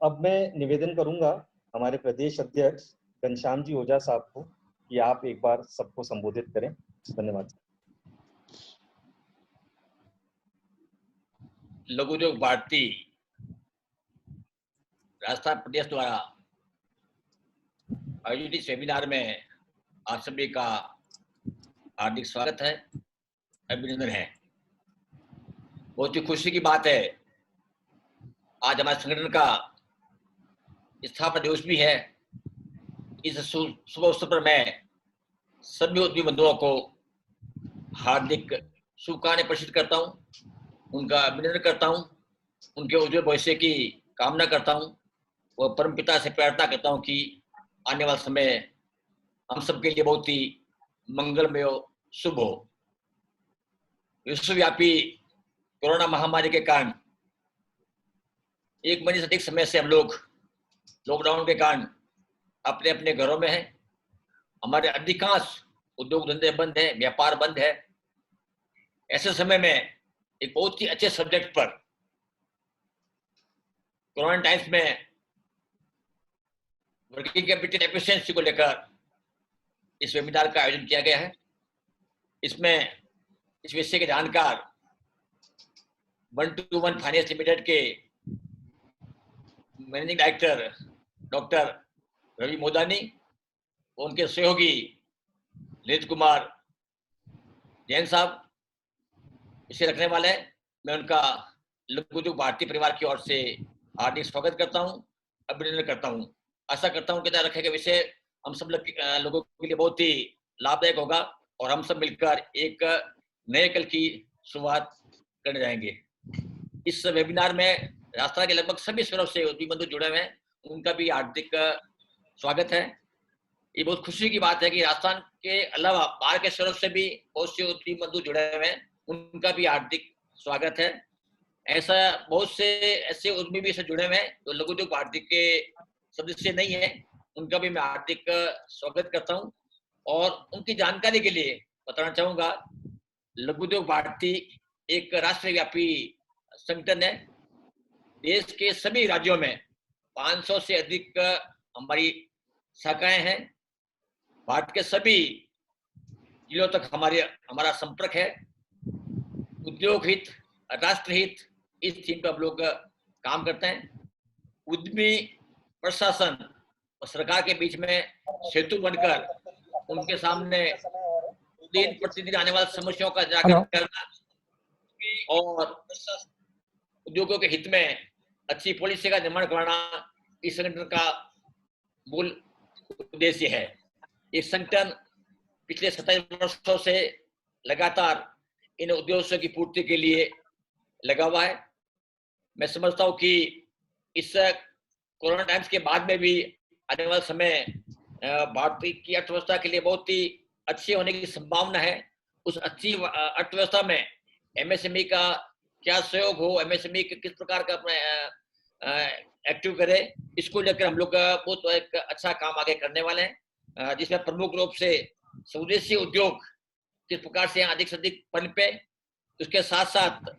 अब मैं निवेदन करूंगा हमारे प्रदेश अध्यक्ष घनश्याम जी ओझा साहब को कि आप एक बार सबको संबोधित करें। धन्यवाद। लघु उद्योग भारती राजस्थान प्रदेश द्वारा आयोजित इस वेबिनार में आप सभी का हार्दिक स्वागत है, अभिनंदन है। बहुत ही खुशी की बात है, आज हमारे संगठन का स्थापना दिवस भी है। इस शुभ अवसर पर मैं सभी उद्यमी बंधुओं को हार्दिक शुभकामनाएं प्रेषित करता हूं, उनका अभिनंदन करता हूं, उनके उज्जवल भविष्य की कामना करता हूं और परमपिता से प्रार्थना करता हूं कि आने वाला समय हम सबके लिए बहुत ही मंगलमय हो, शुभ हो। विश्वव्यापी कोरोना महामारी के कारण एक महीने से अधिक समय से हम लोग लॉकडाउन के कारण अपने अपने घरों में हैं। हमारे अधिकांश उद्योग धंधे बंद है, व्यापार बंद है। ऐसे समय में एक बहुत ही अच्छे सब्जेक्ट पर कोरोना टाइम्स में वर्किंग कैपिटल एफिशिएंसी को लेकर इस वेबिनार का आयोजन किया गया है। इसमें इस विषय के जानकार 121 फाइनेंस लिमिटेड के managing director doctor Ravi Modani, उनके सहयोगी नीरज कुमार जैन साहब इसे रखने वाले हैं। मैं उनका लघु उद्योग भारती परिवार की ओर से हार्दिक स्वागत करता हूं, अभिनंदन करता हूं। आशा करता हूं कि रखे गए विषय हम सब लोगों के लिए बहुत ही लाभदायक होगा और हम सब मिलकर एक नए कल की शुरुआत करने जाएंगे। इस वेबिनार में राजस्थान के लगभग सभी शहरों से उद्यमी बंधु जुड़े हुए हैं, उनका भी हार्दिक स्वागत है। ये बहुत खुशी की बात है कि राजस्थान के अलावा बाहर के शहरों से भी बहुत से उद्यमी बंधु जुड़े हुए हैं, उनका भी हार्दिक स्वागत है। ऐसा बहुत से ऐसे उद्यमी भी से जुड़े हुए हैं जो लघु उद्योग भारती के सदस्य नहीं है, उनका भी मैं हार्दिक स्वागत करता हूं और उनकी जानकारी के लिए बताना चाहूंगा, लघु उद्योग भारती एक राष्ट्रव्यापी संगठन है। देश के सभी राज्यों में 500 से अधिक हमारी शाखाएं हैं। भारत के सभी जिलों तक हमारा संपर्क है। उद्योग हित, राष्ट्र हित, इस थीम पर हम लोग काम करते हैं। उद्यमी, प्रशासन और सरकार के बीच में सेतु बनकर उनके सामने दिन प्रतिदिन आने वाली समस्याओं का निराकरण करना और उद्योगों के हित में अच्छी पॉलिसी का निर्माण कराना इस संगठन का मूल उद्देश्य है। इस संगठन पिछले 27 वर्षों से लगातार इन उद्देश्यों की पूर्ति के लिए लगा हुआ है। मैं समझता हूं कि इस कोरोना टाइम्स के बाद में भी आने वाला समय भारतीय की अर्थव्यवस्था के लिए बहुत ही अच्छी होने की संभावना है। उस अच्छी अर्थव्यवस्था में एमएसएमई का क्या सहयोग हो, एमएसएमई किस प्रकार का अपना एक्टिव करे, इसको लेकर हम लोग बहुत एक अच्छा काम आगे करने वाले हैं, जिसमें प्रमुख रूप से स्वदेशी उद्योग किस प्रकार से अधिक से अधिक पनपे, उसके साथ साथ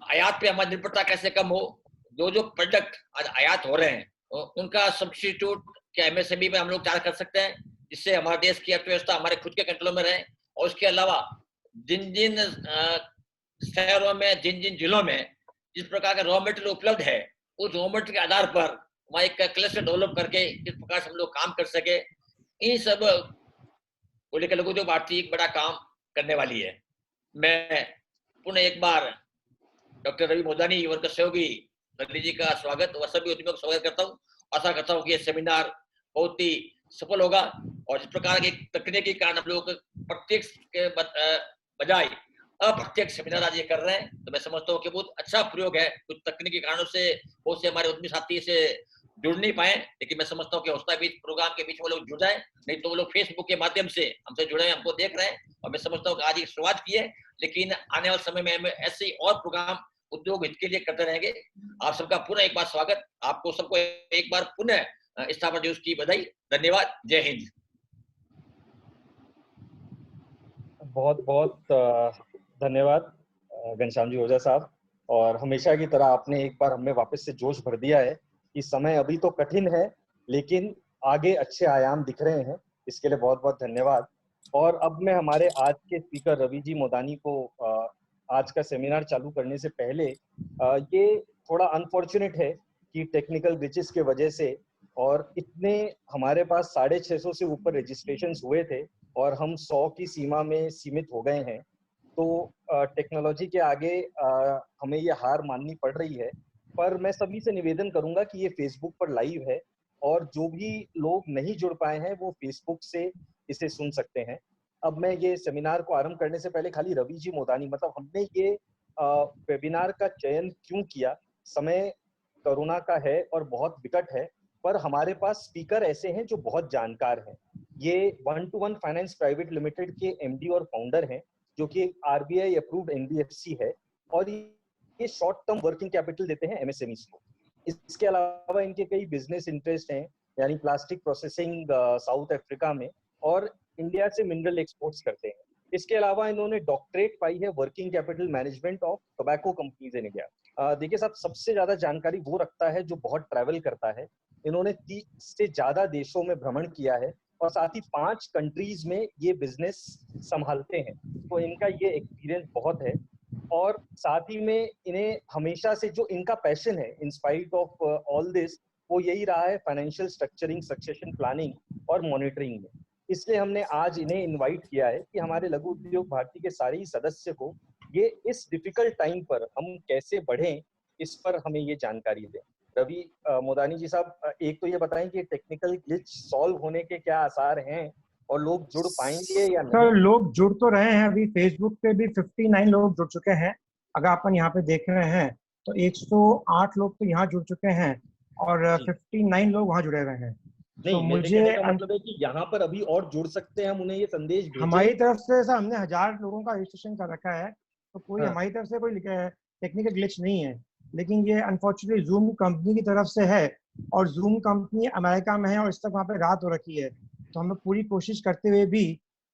आयात पे हमारी निर्भरता कैसे कम हो। जो प्रोडक्ट आज आयात हो रहे हैं उनका सब्स्टिट्यूट क्या एमएसएमई में हम लोग तैयार कर सकते हैं, जिससे हमारे देश की अर्थव्यवस्था हमारे खुद के कंट्रोल में रहे। और उसके अलावा जिन जिन शहरों में, जिन जिन जिलों में जिस प्रकार का रॉ मटेरियल उपलब्ध है, उस रॉ मटेरियल के आधार पर वहाँ एक क्लस्टर डेवलप करके किस प्रकार से हम लोग काम कर सके, इन सब को लेकर लघु उद्योग भारती एक बड़ा काम करने वाली है। मैं पुनः एक बार डॉक्टर रवि मोदानी और उनके सहयोगी रवि जी का स्वागत और सभी उद्यमियों का स्वागत करता हूँ। आशा करता हूँ कि ये सेमिनार बहुत ही सफल होगा और इस प्रकार की तकनीकी कारण हम लोग प्रत्यक्ष के बजाय अप्रत्यक्ष सेमिनार आज ये कर रहे हैं, तो मैं समझता हूँ कि बहुत अच्छा प्रयोग है। कुछ तकनीकी कारणों से बहुत से हमारे उद्यमी साथी से जुड़ नहीं पाए, लेकिन मैं समझता हूँ कि हौसला बीच प्रोग्राम के बीच वो लोग जुड़ जाए, नहीं तो वो लोग फेसबुक के माध्यम से हमसे जुड़े हैं, हमको देख रहे हैं। और मैं समझता हूँ कि आज एक शुरुआत की है, लेकिन आने वाले समय में हम ऐसे और प्रोग्राम उद्योग हित के लिए करते रहेंगे। आप सबका पुनः एक बार स्वागत, आपको सबको एक बार पुनः स्थापना दिवस की बधाई। धन्यवाद। जय हिंद। बहुत बहुत धन्यवाद घनश्याम जी ओझा साहब। और हमेशा की तरह आपने एक बार हमें वापस से जोश भर दिया है कि समय अभी तो कठिन है, लेकिन आगे अच्छे आयाम दिख रहे हैं। इसके लिए बहुत बहुत धन्यवाद। और अब मैं हमारे आज के स्पीकर रवि जी मोदानी को आज का सेमिनार चालू करने से पहले, ये थोड़ा अनफॉर्चुनेट है कि टेक्निकल ग्लिचेस के वजह से, और इतने हमारे पास 650 से ऊपर रजिस्ट्रेशंस हुए थे और हम 100 की सीमा में सीमित हो गए हैं। तो टेक्नोलॉजी के आगे हमें ये हार माननी पड़ रही है। पर मैं सभी से निवेदन करूंगा कि ये फेसबुक पर लाइव है और जो भी लोग नहीं जुड़ पाए हैं वो फेसबुक से इसे सुन सकते हैं। अब मैं ये सेमिनार को आरंभ करने से पहले खाली रवि जी मोदानी, मतलब हमने ये वेबिनार का चयन क्यों किया? समय कोरोना का है और बहुत विकट है, पर हमारे पास स्पीकर ऐसे हैं जो बहुत जानकार हैं। ये 1-to-1 फाइनेंस प्राइवेट लिमिटेड के एमडी और फाउंडर हैं, जो कि आरबीआई अप्रूव्ड एनबीएफसी है, और ये शॉर्ट टर्म वर्किंग कैपिटल देते हैं एमएसएमईज को। इसके अलावा इनके कई बिजनेस इंटरेस्ट हैं, यानी प्लास्टिक प्रोसेसिंग साउथ अफ्रीका में, और इंडिया से मिनरल एक्सपोर्ट्स करते हैं। इसके अलावा इन्होंने डॉक्टरेट पाई है working capital management of tobacco companies in India. देखिए साहब, सबसे ज्यादा जानकारी वो रखता है जो बहुत ट्रैवल करता है। इन्होंने 30 से ज्यादा देशों में भ्रमण किया है और साथ ही 5 कंट्रीज में ये बिजनेस संभालते हैं, तो इनका ये एक्सपीरियंस बहुत है। और साथ ही में इन्हें हमेशा से जो इनका पैशन है, in spite of all this, वो यही रहा है फाइनेंशियल स्ट्रक्चरिंग, सक्सेशन प्लानिंग और मॉनिटरिंग में। इसलिए हमने आज इन्हें इनवाइट किया है कि हमारे लघु उद्योग भारती के सारे ही सदस्य को ये इस डिफिकल्ट टाइम पर हम कैसे बढ़ें, इस पर हमें ये जानकारी दें। रवि मोदानी जी साहब, एक तो ये बताएं कि टेक्निकल ग्लिच सॉल्व होने के क्या आसार हैं और लोग जुड़ पाएंगे या नहीं? सर, लोग जुड़ तो रहे हैं। अभी फेसबुक पे भी 59 लोग जुड़ चुके हैं। अगर अपन यहाँ पे देख रहे हैं तो 108 लोग तो यहाँ जुड़ चुके हैं और जी 59 लोग वहाँ जुड़े हुए हैं। तो नहीं, मेरे मुझे कहने का मतलब है कि यहाँ पर अभी और जुड़ सकते हैं, हम उन्हें ये संदेश भेजें। हमारी तरफ से सर हमने 1000 लोगों का रजिस्ट्रेशन कर रखा है, तो कोई हाँ हमारी तरफ से कोई टेक्निकल ग्लिच नहीं है। लेकिन ये अनफॉर्चुनेटली जूम कंपनी की तरफ से है, और जूम कंपनी अमेरिका में है और इस तक वहाँ पे रात हो रखी है। तो हमें पूरी कोशिश करते हुए भी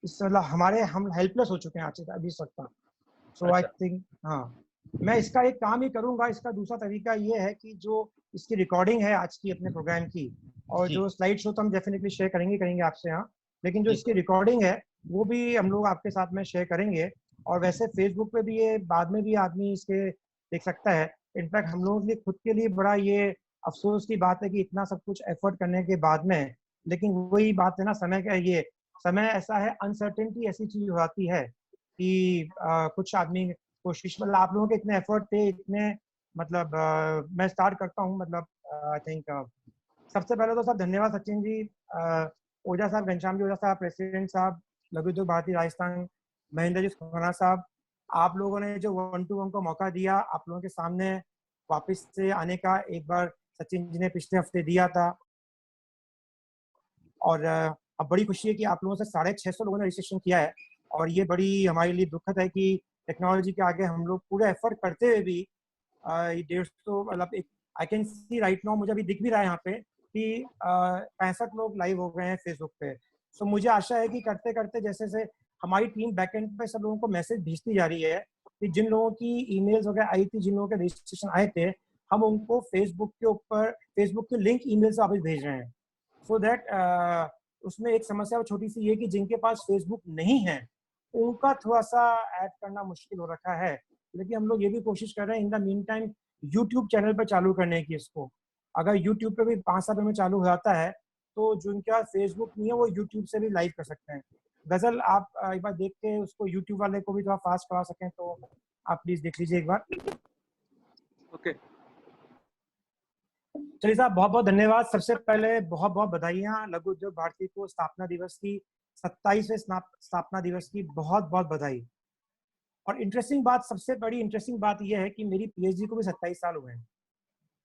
इस मतलब हम हेल्पलेस हो चुके हैं आज अभी तक। सो आई अच्छा थिंक, हाँ, मैं इसका एक काम ही करूंगा। इसका दूसरा तरीका ये है कि जो इसकी रिकॉर्डिंग है आज की अपने प्रोग्राम की, और जी जो स्लाइड शो तो हम डेफिनेटली शेयर करेंगे आपसे यहाँ, लेकिन जो जी इसकी रिकॉर्डिंग है वो भी हम लोग आपके साथ में शेयर करेंगे। और वैसे फेसबुक पे भी ये बाद में भी आदमी इसके देख सकता है। इनफैक्ट हम लोगों के लिए खुद के लिए बड़ा ये अफसोस की बात है कि इतना सब कुछ एफर्ट करने के बाद में, लेकिन वही बात है ना, समय का ये समय ऐसा है, अनसर्टेनिटी ऐसी चीज हो जाती है कि कुछ आदमी कोशिश, मतलब आप लोगों के इतने एफर्ट थे, इतने मतलब मैं स्टार्ट करता हूँ। मतलब आई थिंक सबसे पहले तो सब धन्यवाद सचिन जी, ओझा साहब, घनश्याम जी ओझा साहब, प्रेसिडेंट साहब, लघु उद्योग भारती राजस्थान, महेंद्र जी खुराना साहब, आप लोगों ने जो 1-to-1 को मौका दिया आप लोगों के सामने वापस से आने का। एक बार सचिन जी ने पिछले हफ्ते दिया था, और अब बड़ी खुशी है कि आप लोगों से 650 लोगों ने रजिस्ट्रेशन किया है। और ये बड़ी हमारे लिए दुखद है कि टेक्नोलॉजी के आगे हम लोग पूरे एफर्ट करते हुए भी 150, मतलब एक I can see right now, मुझे अभी दिख भी रहा है यहाँ पे कि 65 लोग लाइव हो गए हैं फेसबुक पे। सो मुझे आशा है कि करते करते जैसे से हमारी टीम बैकएंड पे सब लोगों को मैसेज भेजती जा रही है कि जिन लोगों की ईमेल्स वगैरह आई थी, जिन लोगों के रजिस्ट्रेशन आए थे, हम उनको फेसबुक के ऊपर फेसबुक के लिंक ईमेल से वापस भेज रहे हैं। सो दैट उसमें एक समस्या छोटी सी ये कि जिनके पास फेसबुक नहीं है उनका थोड़ा सा ऐड करना मुश्किल हो रखा है। लेकिन हम लोग ये भी कोशिश कर रहे हैं in the mean time YouTube channel पर चालू करने की इसको। अगर यूट्यूब पे भी 5-7 में चालू हो जाता है तो जिनके पास फेसबुक नहीं है वो यूट्यूब से भी लाइव कर सकते हैं। गजल, आप एक बार देख के उसको यूट्यूब वाले को भी थोड़ा फास्ट करवा सकें तो आप प्लीज देख लीजिए एक बार। ओके चलिए साहब, बहुत बहुत धन्यवाद। सबसे पहले बहुत बहुत बधाइयाँ लघु उद्योग भारती को स्थापना दिवस की, 27वें स्थापना दिवस की बहुत बहुत बधाई। और इंटरेस्टिंग बात, सबसे बड़ी इंटरेस्टिंग बात यह है कि मेरी पीएचडी को भी 27 साल हुए हैं।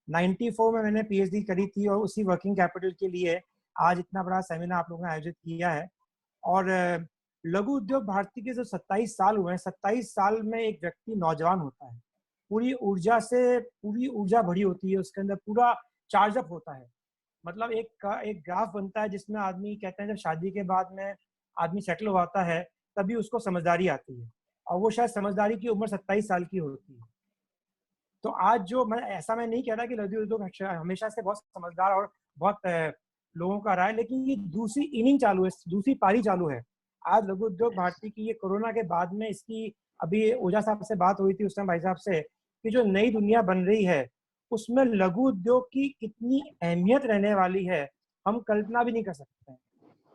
94 में मैंने पीएचडी करी थी और उसी वर्किंग कैपिटल के लिए आज इतना बड़ा सेमिनार आप लोगों ने आयोजित किया है। और लघु उद्योग भारती के जो 27 साल हुए हैं, 27 साल में एक व्यक्ति नौजवान होता है, पूरी ऊर्जा भरी होती है, उसके अंदर पूरा चार्जअप होता है। मतलब एक ग्राफ बनता है जिसमें आदमी कहते हैं जब शादी के बाद में आदमी सेटल हो जाता है तभी उसको समझदारी आती है, और वो शायद समझदारी की उम्र 27 साल की होती है। तो आज जो मैं ऐसा मैं नहीं कह रहा कि लघु उद्योग हमेशा से बहुत समझदार और बहुत लोगों का रहा है, लेकिन ये दूसरी इनिंग चालू है, दूसरी पारी चालू है। आज लघु उद्योग भारती की ये कोरोना के बाद में इसकी, अभी ओझा साहब से बात हुई थी उस टाइम भाई साहब से, कि जो नई दुनिया बन रही है उसमें लघु उद्योग की कितनी अहमियत रहने वाली है, हम कल्पना भी नहीं कर सकते हैं।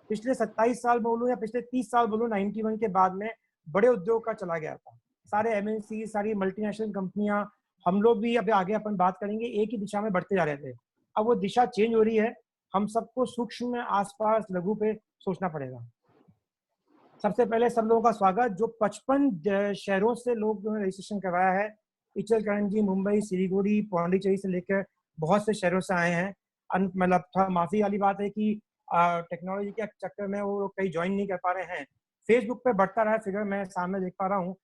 पिछले 27 साल बोलूं या पिछले 30 साल बोलूं, 91 के बाद में बड़े उद्योग का चला गया था। सारे एमएनसी, सारी मल्टीनेशनल कंपनियां, हम लोग भी अभी आगे अपन बात करेंगे, एक ही दिशा में बढ़ते जा रहे थे। अब वो दिशा चेंज हो रही है, हम सबको सूक्ष्म में आसपास लघु पे सोचना पड़ेगा। सबसे पहले सब लोगों का स्वागत। जो 55 शहरों से लोग रजिस्ट्रेशन करवाया है, इचलकरंजी, मुंबई, सिलीगुड़ी, पौंडीचेरी से लेकर बहुत से शहरों से आए हैं। मतलब थोड़ा माफी वाली बात है कि टेक्नोलॉजी के चक्कर में वो कहीं ज्वाइन नहीं कर पा रहे हैं। फेसबुक पे बढ़ता रहा फिगर, मैं सामने देख पा रहा हूँ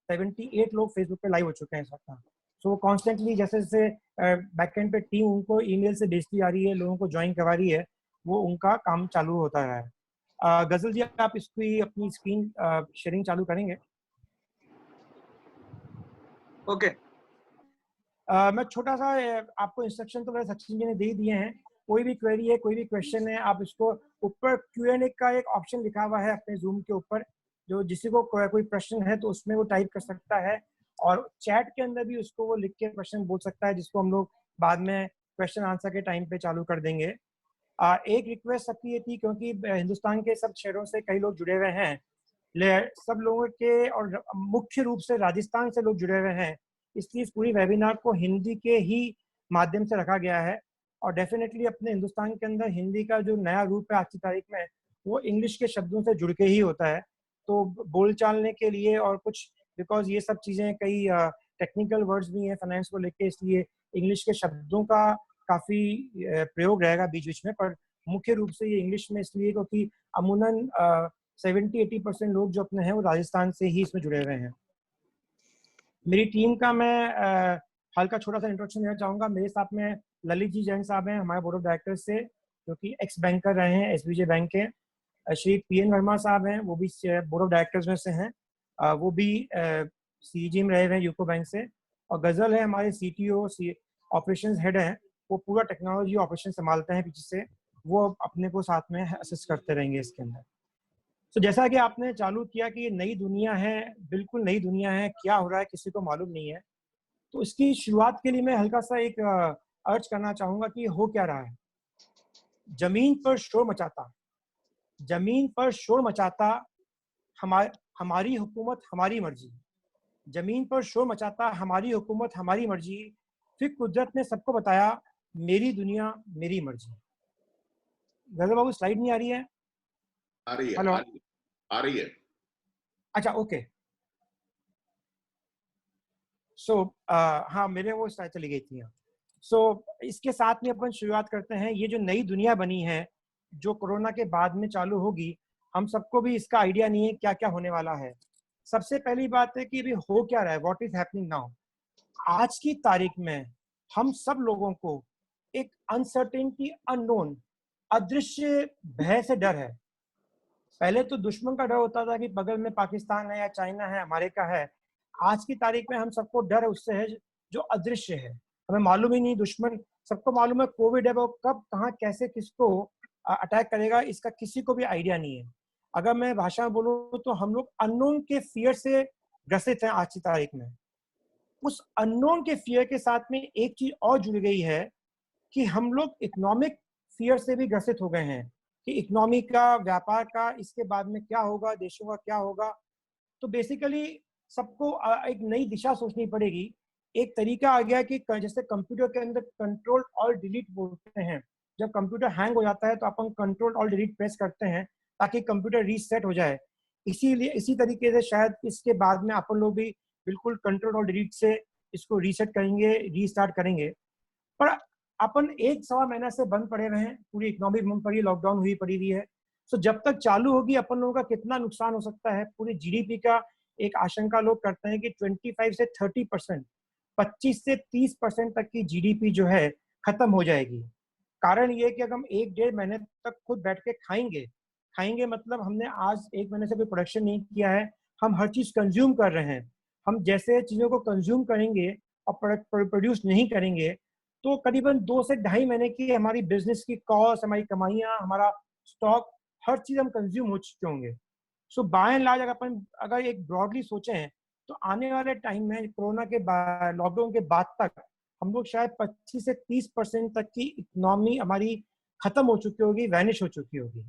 78 लोग फेसबुक पे लाइव हो चुके हैं इस वक्त। सो वो कॉन्स्टेंटली जैसे जैसे बैकएंड पे टीम उनको ईमेल से भेजती आ रही है, लोगों को ज्वाइन करवा रही है, वो उनका काम चालू होता रहा है। गजल जी, आप इसकी अपनी स्क्रीन शेयरिंग चालू करेंगे? ओके। मैं छोटा सा आपको इंस्ट्रक्शन तो मेरे सचिन जी ने दे ही दिए हैं। कोई भी क्वेरी है, कोई भी क्वेश्चन है, आप इसको ऊपर Q&A का एक ऑप्शन लिखा हुआ है अपने जूम के ऊपर, जो जिसी को कोई प्रश्न है तो उसमें वो टाइप कर सकता है, और चैट के अंदर भी उसको वो लिख के प्रश्न बोल सकता है, जिसको हम लोग बाद में क्वेश्चन आंसर के टाइम पे चालू कर देंगे। एक रिक्वेस्ट सबकी ये थी, क्योंकि हिंदुस्तान के सब शहरों से कई लोग जुड़े हुए हैं, सब लोगों के, और मुख्य रूप से राजस्थान से लोग जुड़े हुए हैं, इसलिए इस पूरी वेबिनार को हिंदी के ही माध्यम से रखा गया है। और डेफिनेटली अपने हिंदुस्तान के अंदर हिंदी का जो नया रूप है आज की तारीख में, वो इंग्लिश के शब्दों से जुड़ के ही होता है। तो बोल चालने के लिए और कुछ, बिकॉज ये सब चीज़ें कई टेक्निकल वर्ड्स भी हैं फाइनेंस को लेके, इसलिए इंग्लिश के शब्दों का काफ़ी प्रयोग रहेगा बीच बीच में, पर मुख्य रूप से ये इंग्लिश में इसलिए क्योंकि अमूनन 70-80% लोग जो अपने हैं वो राजस्थान से ही इसमें जुड़े हुए हैं। मेरी टीम का मैं हल्का छोटा सा इंट्रोडक्शन देना चाहूँगा। मेरे साथ में ललित जी जैन साहब हैं, हमारे बोर्ड ऑफ डायरेक्टर्स से, जो कि एक्स बैंकर रहे हैं एसबीजे बैंक के। श्री पीएन वर्मा साहब हैं, वो भी बोर्ड ऑफ डायरेक्टर्स में से हैं, वो भी सीजी में रहे हुए हैं यूको बैंक से। और गजल है हमारे सीटीओ, ऑपरेशंस हेड हैं, वो पूरा टेक्नोलॉजी ऑपरेशन संभालते हैं पीछे से, वो अपने को साथ में असिस्ट करते रहेंगे इसके अंदर। तो जैसा कि आपने चालू किया कि ये नई दुनिया है, बिल्कुल नई दुनिया है, क्या हो रहा है किसी को मालूम नहीं है, तो इसकी शुरुआत के लिए मैं हल्का सा एक अर्ज करना चाहूंगा कि हो क्या रहा है। जमीन पर शोर मचाता, जमीन पर शोर मचाता, हमारी हुकूमत हमारी मर्जी, जमीन पर शोर मचाता, हमारी हुकूमत हमारी मर्जी, फिर कुदरत ने सबको बताया मेरी दुनिया मेरी मर्जी। गजल बाबू, स्लाइड नहीं आ रही है? आ रही है, हेलो, आ रही है। अच्छा, ओके। हाँ, मेरे वो स्लाइड चली गई थी। इसके साथ में अपन शुरुआत करते हैं। ये जो नई दुनिया बनी है, जो कोरोना के बाद में चालू होगी, हम सबको भी इसका आइडिया नहीं है क्या क्या होने वाला है। सबसे पहली बात है कि अभी हो क्या रहा है, व्हाट इज हैपनिंग नाउ। आज की तारीख में हम सब लोगों को एक अनसर्टेनिटी, अननोन, अदृश्य भय से डर है। पहले तो दुश्मन का डर होता था कि बगल में पाकिस्तान है या चाइना है, हमारे का है। आज की तारीख में हम सबको डर उससे है जो अदृश्य है, हमें मालूम ही नहीं। दुश्मन सबको मालूम है कोविड है, वो कब कहाँ कैसे किसको अटैक करेगा, इसका किसी को भी आइडिया नहीं है। अगर मैं भाषा में बोलूँ तो हम लोग अननोन के फियर से ग्रसित हैं आज की तारीख में। उस अननोन के फियर के साथ में एक चीज और जुड़ गई है कि हम लोग इकोनॉमिक फियर से भी ग्रसित हो गए हैं कि इकोनॉमी का, व्यापार का, इसके बाद में क्या होगा, देशों का क्या होगा। तो बेसिकली सबको एक नई दिशा सोचनी पड़ेगी। एक तरीका आ गया कि जैसे कंप्यूटर के अंदर कंट्रोल और डिलीट बोलते हैं, जब कंप्यूटर हैंग हो जाता है तो अपन कंट्रोल और डिलीट प्रेस करते हैं ताकि कंप्यूटर रीसेट हो जाए। इसीलिए इसी तरीके से शायद इसके बाद में अपन लोग भी बिल्कुल कंट्रोल और डिलीट से इसको रीसेट करेंगे, रीस्टार्ट करेंगे। पर अपन 1-1.25 महीना से बंद पड़े रहे हैं, पूरी इकोनॉमी बंद पड़ी, लॉकडाउन हुई पड़ी हुई है। तो जब तक चालू होगी अपन लोगों का कितना नुकसान हो सकता है, पूरी जीडीपी का एक आशंका लोग करते हैं कि 25 से 30%, 25 से 30% तक की जीडीपी जो है खत्म हो जाएगी। कारण ये कि अगर हम 1-1.5 महीने तक खुद बैठ के खाएंगे, खाएंगे मतलब हमने आज 1 महीने से कोई प्रोडक्शन नहीं किया है, हम हर चीज कंज्यूम कर रहे हैं। हम जैसे चीजों को कंज्यूम करेंगे और प्रोड्यूस नहीं करेंगे तो करीबन 2 से ढाई महीने की हमारी बिजनेस की कॉस्ट, हमारी कमाइयाँ, हमारा स्टॉक, हर चीज हम कंज्यूम हो चुके होंगे। सो बाय एंड लार्ज अगर एक ब्रॉडली सोचें तो आने वाले टाइम में कोरोना के बाद, लॉकडाउन के बाद तक हम लोग शायद 25 से 30% तक की इकोनॉमी हमारी खत्म हो चुकी होगी, वैनिश हो चुकी होगी।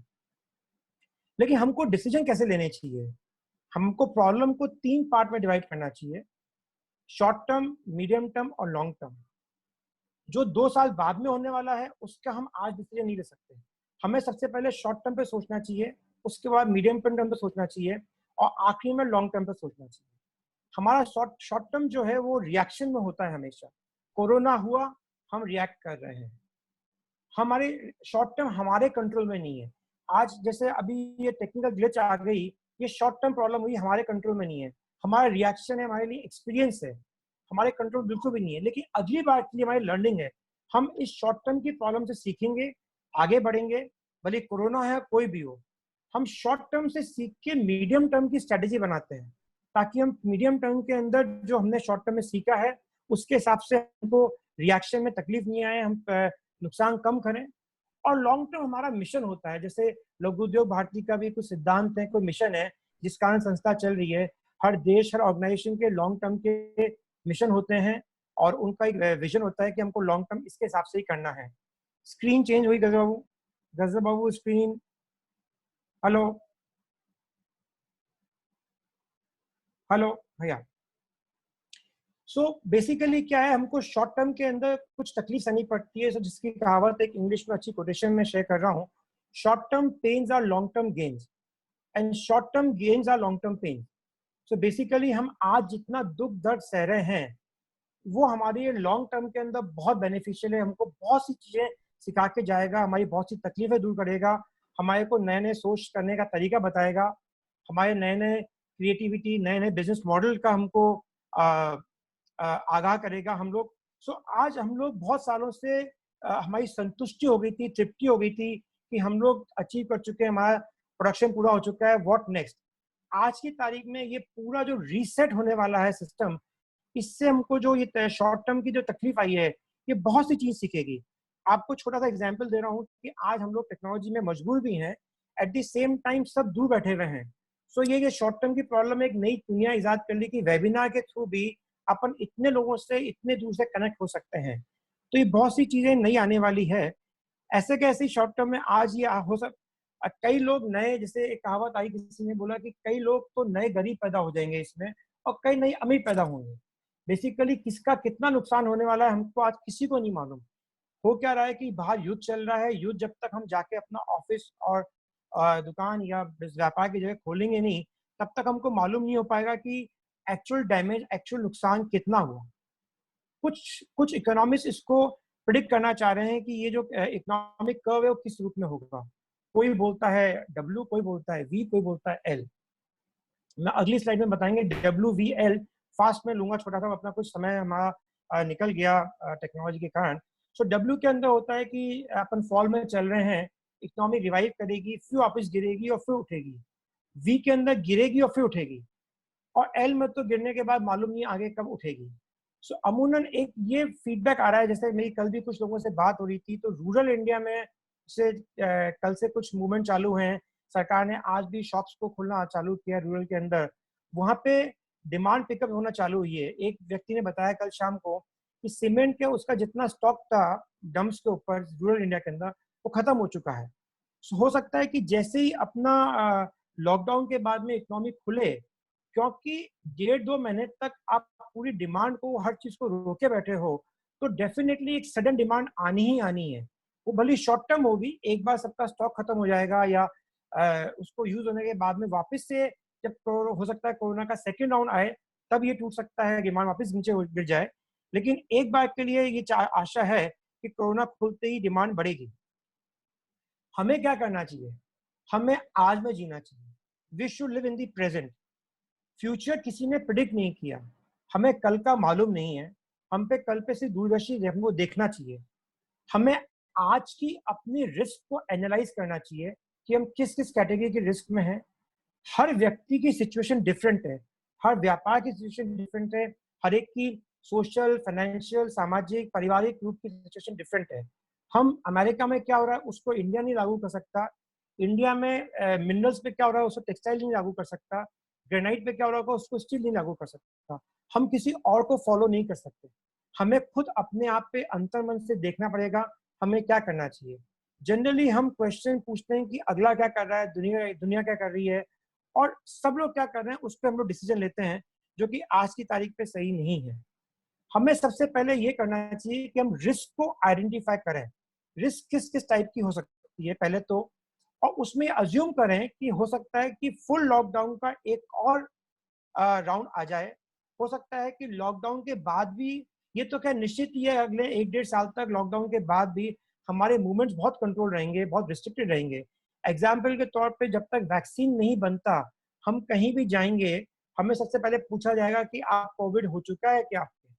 लेकिन हमको डिसीजन कैसे लेने चाहिए? हमको प्रॉब्लम को 3 पार्ट में डिवाइड करना चाहिए, शॉर्ट टर्म, मीडियम टर्म और लॉन्ग टर्म। जो 2 साल बाद में होने वाला है उसका हम आज डिसीजन नहीं ले सकते। हमें सबसे पहले शॉर्ट टर्म पे सोचना चाहिए, उसके बाद मीडियम टर्म पे सोचना चाहिए और आखिरी में लॉन्ग टर्म पे सोचना चाहिए। हमारा शॉर्ट टर्म जो है वो रिएक्शन में होता है हमेशा। कोरोना हुआ, हम रिएक्ट कर रहे हैं। हमारे शॉर्ट टर्म हमारे कंट्रोल में नहीं है। आज जैसे अभी ये टेक्निकल ग्लिच आ गई, ये शॉर्ट टर्म प्रॉब्लम हुई, हमारे कंट्रोल में नहीं है। हमारा रिएक्शन है, हमारे लिए एक्सपीरियंस है, हमारे कंट्रोल बिल्कुल भी नहीं है। लेकिन अगली बार के लिए हमारी लर्निंग है। हम इस शॉर्ट टर्म की प्रॉब्लम से सीखेंगे, आगे बढ़ेंगे, भले कोरोना है कोई भी हो। हम शॉर्ट टर्म से सीख के मीडियम टर्म की स्ट्रेटेजी बनाते हैं, ताकि हम मीडियम टर्म के अंदर जो हमने शॉर्ट टर्म में सीखा है उसके हिसाब से हमको रिएक्शन में तकलीफ नहीं आए, हम नुकसान कम करें। और लॉन्ग टर्म हमारा मिशन होता है, जैसे लघु उद्योग भारती का भी कुछ सिद्धांत है, कोई मिशन है जिस कारण संस्था चल रही है। हर देश, हर ऑर्गेनाइजेशन के लॉन्ग टर्म के मिशन होते हैं और उनका एक विजन होता है कि हमको लॉन्ग टर्म इसके हिसाब से ही करना है। स्क्रीन चेंज हुई गजर बाबू स्क्रीन, हेलो हेलो भैया। सो बेसिकली क्या है, हमको शॉर्ट टर्म के अंदर कुछ तकलीफ सहनी पड़ती है। जिसकी कहावत एक इंग्लिश में अच्छी कोटेशन में शेयर कर रहा हूँ, short term pains are long term gains and short term gains are long term pain. So basically हम आज जितना दुख दर्द सह रहे हैं वो हमारे लॉन्ग टर्म के अंदर बहुत बेनिफिशियल है। हमको बहुत सी चीजें सिखा के जाएगा, हमारी बहुत सी तकलीफें दूर करेगा, हमारे को नए नए सोच करने का तरीका बताएगा, हमारे नए नए क्रिएटिविटी, नए नए बिजनेस मॉडल का हमको आगाह करेगा हम लोग। सो आज हम लोग बहुत सालों से हमारी संतुष्टि हो गई थी, तृप्ति हो गई थी कि हम लोग अचीव कर चुके हैं, हमारा प्रोडक्शन पूरा हो चुका है, व्हाट नेक्स्ट। आज की तारीख में ये पूरा जो रीसेट होने वाला है सिस्टम, इससे हमको जो ये शॉर्ट टर्म की जो तकलीफ आई है ये बहुत सी चीज सीखेगी। आपको छोटा सा एग्जांपल दे रहा हूँ कि आज हम लोग टेक्नोलॉजी में मजबूर भी हैं, एट द सेम टाइम सब दूर बैठे हुए हैं। सो ये शॉर्ट टर्म की प्रॉब्लम एक नई दुनिया इजाद कर ली कि वेबिनार के थ्रू भी अपन इतने लोगों से इतने दूर से कनेक्ट हो सकते हैं। तो ये बहुत सी चीजें नई आने वाली है। ऐसे कैसे शॉर्ट टर्म में आज ये हो कई लोग नए, जैसे एक कहावत आई, किसी ने बोला कि कई लोग तो नए गरीब पैदा हो जाएंगे इसमें और कई नए अमीर पैदा होंगे। बेसिकली किसका कितना नुकसान होने वाला है हमको आज किसी को नहीं मालूम। हो क्या रहा है कि बाहर युद्ध चल रहा है, युद्ध जब तक हम जाके अपना ऑफिस और दुकान या व्यापार की जगह खोलेंगे नहीं, तब तक हमको मालूम नहीं हो पाएगा कि एक्चुअल डैमेज, एक्चुअल नुकसान कितना हुआ। कुछ इकोनॉमिस्ट इसको प्रिडिक्ट करना चाह रहे हैं कि ये जो इकोनॉमिक कर्व है वो किस रूप में होगा। कोई बोलता है W, कोई बोलता है V, कोई बोलता है L। मैं अगली स्लाइड में बताएंगे WVL। फास्ट में लूंगा, छोटा सा अपना कुछ समय हमारा निकल गया टेक्नोलॉजी के कारण। सो W के अंदर होता है कि अपन फॉल में चल रहे हैं, इकोनॉमी रिवाइव करेगी, फिर वापस गिरेगी और फिर उठेगी। V के अंदर गिरेगी और फिर उठेगी, और L में तो गिरने के बाद मालूम नहीं आगे कब उठेगी। सो अमूमन एक ये फीडबैक आ रहा है, जैसे मेरी कल भी कुछ लोगों से बात हो रही थी, तो रूरल इंडिया में से कल से कुछ मूवमेंट चालू हैं। सरकार ने आज भी शॉप्स को खोलना चालू किया रूरल के अंदर, वहाँ पे डिमांड पिकअप होना चालू हुई है। एक व्यक्ति ने बताया कल शाम को कि सीमेंट के उसका जितना स्टॉक था डम्प्स के ऊपर रूरल इंडिया के अंदर, वो खत्म हो चुका है। हो सकता है कि जैसे ही अपना लॉकडाउन के बाद में इकोनॉमी खुले, क्योंकि 1.5-2 महीने तक आप पूरी डिमांड को, हर चीज को रोके बैठे हो, तो डेफिनेटली एक सडन डिमांड आनी ही आनी है। वो भली शॉर्ट टर्म होगी, एक बार सबका स्टॉक खत्म हो जाएगा या उसको यूज होने के बाद में वापस से जब हो सकता है कोरोना का सेकेंड राउंड आए तब ये टूट सकता है, डिमांड वापस नीचे गिर जाए। लेकिन एक बार के लिए ये आशा है कि कोरोना खुलते ही डिमांड बढ़ेगी। हमें क्या करना चाहिए? हमें आज में जीना चाहिए। We should live in the present. Future किसी ने प्रिडिक्ट नहीं किया, हमें कल का मालूम नहीं है, हम पे कल पे सिर्फ दूरदर्शी हमको देखना चाहिए। हमें आज की अपनी रिस्क को एनालाइज करना चाहिए कि हम किस किस कैटेगरी के रिस्क में हैं। हर व्यक्ति की सिचुएशन डिफरेंट है, हर व्यापार की सिचुएशन डिफरेंट है, हर एक की सोशल, फाइनेंशियल, सामाजिक, पारिवारिक रूप की सिचुएशन डिफरेंट है। हम अमेरिका में क्या हो रहा है उसको इंडिया नहीं लागू कर सकता, इंडिया में मिनरल्स पे क्या हो रहा है उसको टेक्सटाइल नहीं लागू कर सकता, ग्रेनाइट पे क्या हो रहा होगा उसको स्टील नहीं लागू कर सकता। हम किसी और को फॉलो नहीं कर सकते, हमें खुद अपने आप पे अंतर्मन से देखना पड़ेगा हमें क्या करना चाहिए। जनरली हम क्वेश्चन पूछते हैं कि अगला क्या कर रहा है, दुनिया दुनिया क्या कर रही है, और सब लोग क्या कर रहे हैं उस पर हम लोग डिसीजन लेते हैं, जो कि आज की तारीख पे सही नहीं है। हमें सबसे पहले ये करना चाहिए कि हम रिस्क को आइडेंटिफाई करें, रिस्क किस किस टाइप की हो सकती है पहले तो, और उसमें अज्यूम करें कि हो सकता है कि फुल लॉकडाउन का एक और राउंड आ जाए, हो सकता है कि लॉकडाउन के बाद भी, ये तो क्या निश्चित ही है अगले 1-1.5 साल तक लॉकडाउन के बाद भी हमारे मूवमेंट्स बहुत कंट्रोल रहेंगे, बहुत रिस्ट्रिक्टेड रहेंगे। एग्जाम्पल के तौर पे जब तक वैक्सीन नहीं बनता, हम कहीं भी जाएंगे, हमें सबसे पहले पूछा जाएगा कि आप कोविड हो चुका है क्या आपके,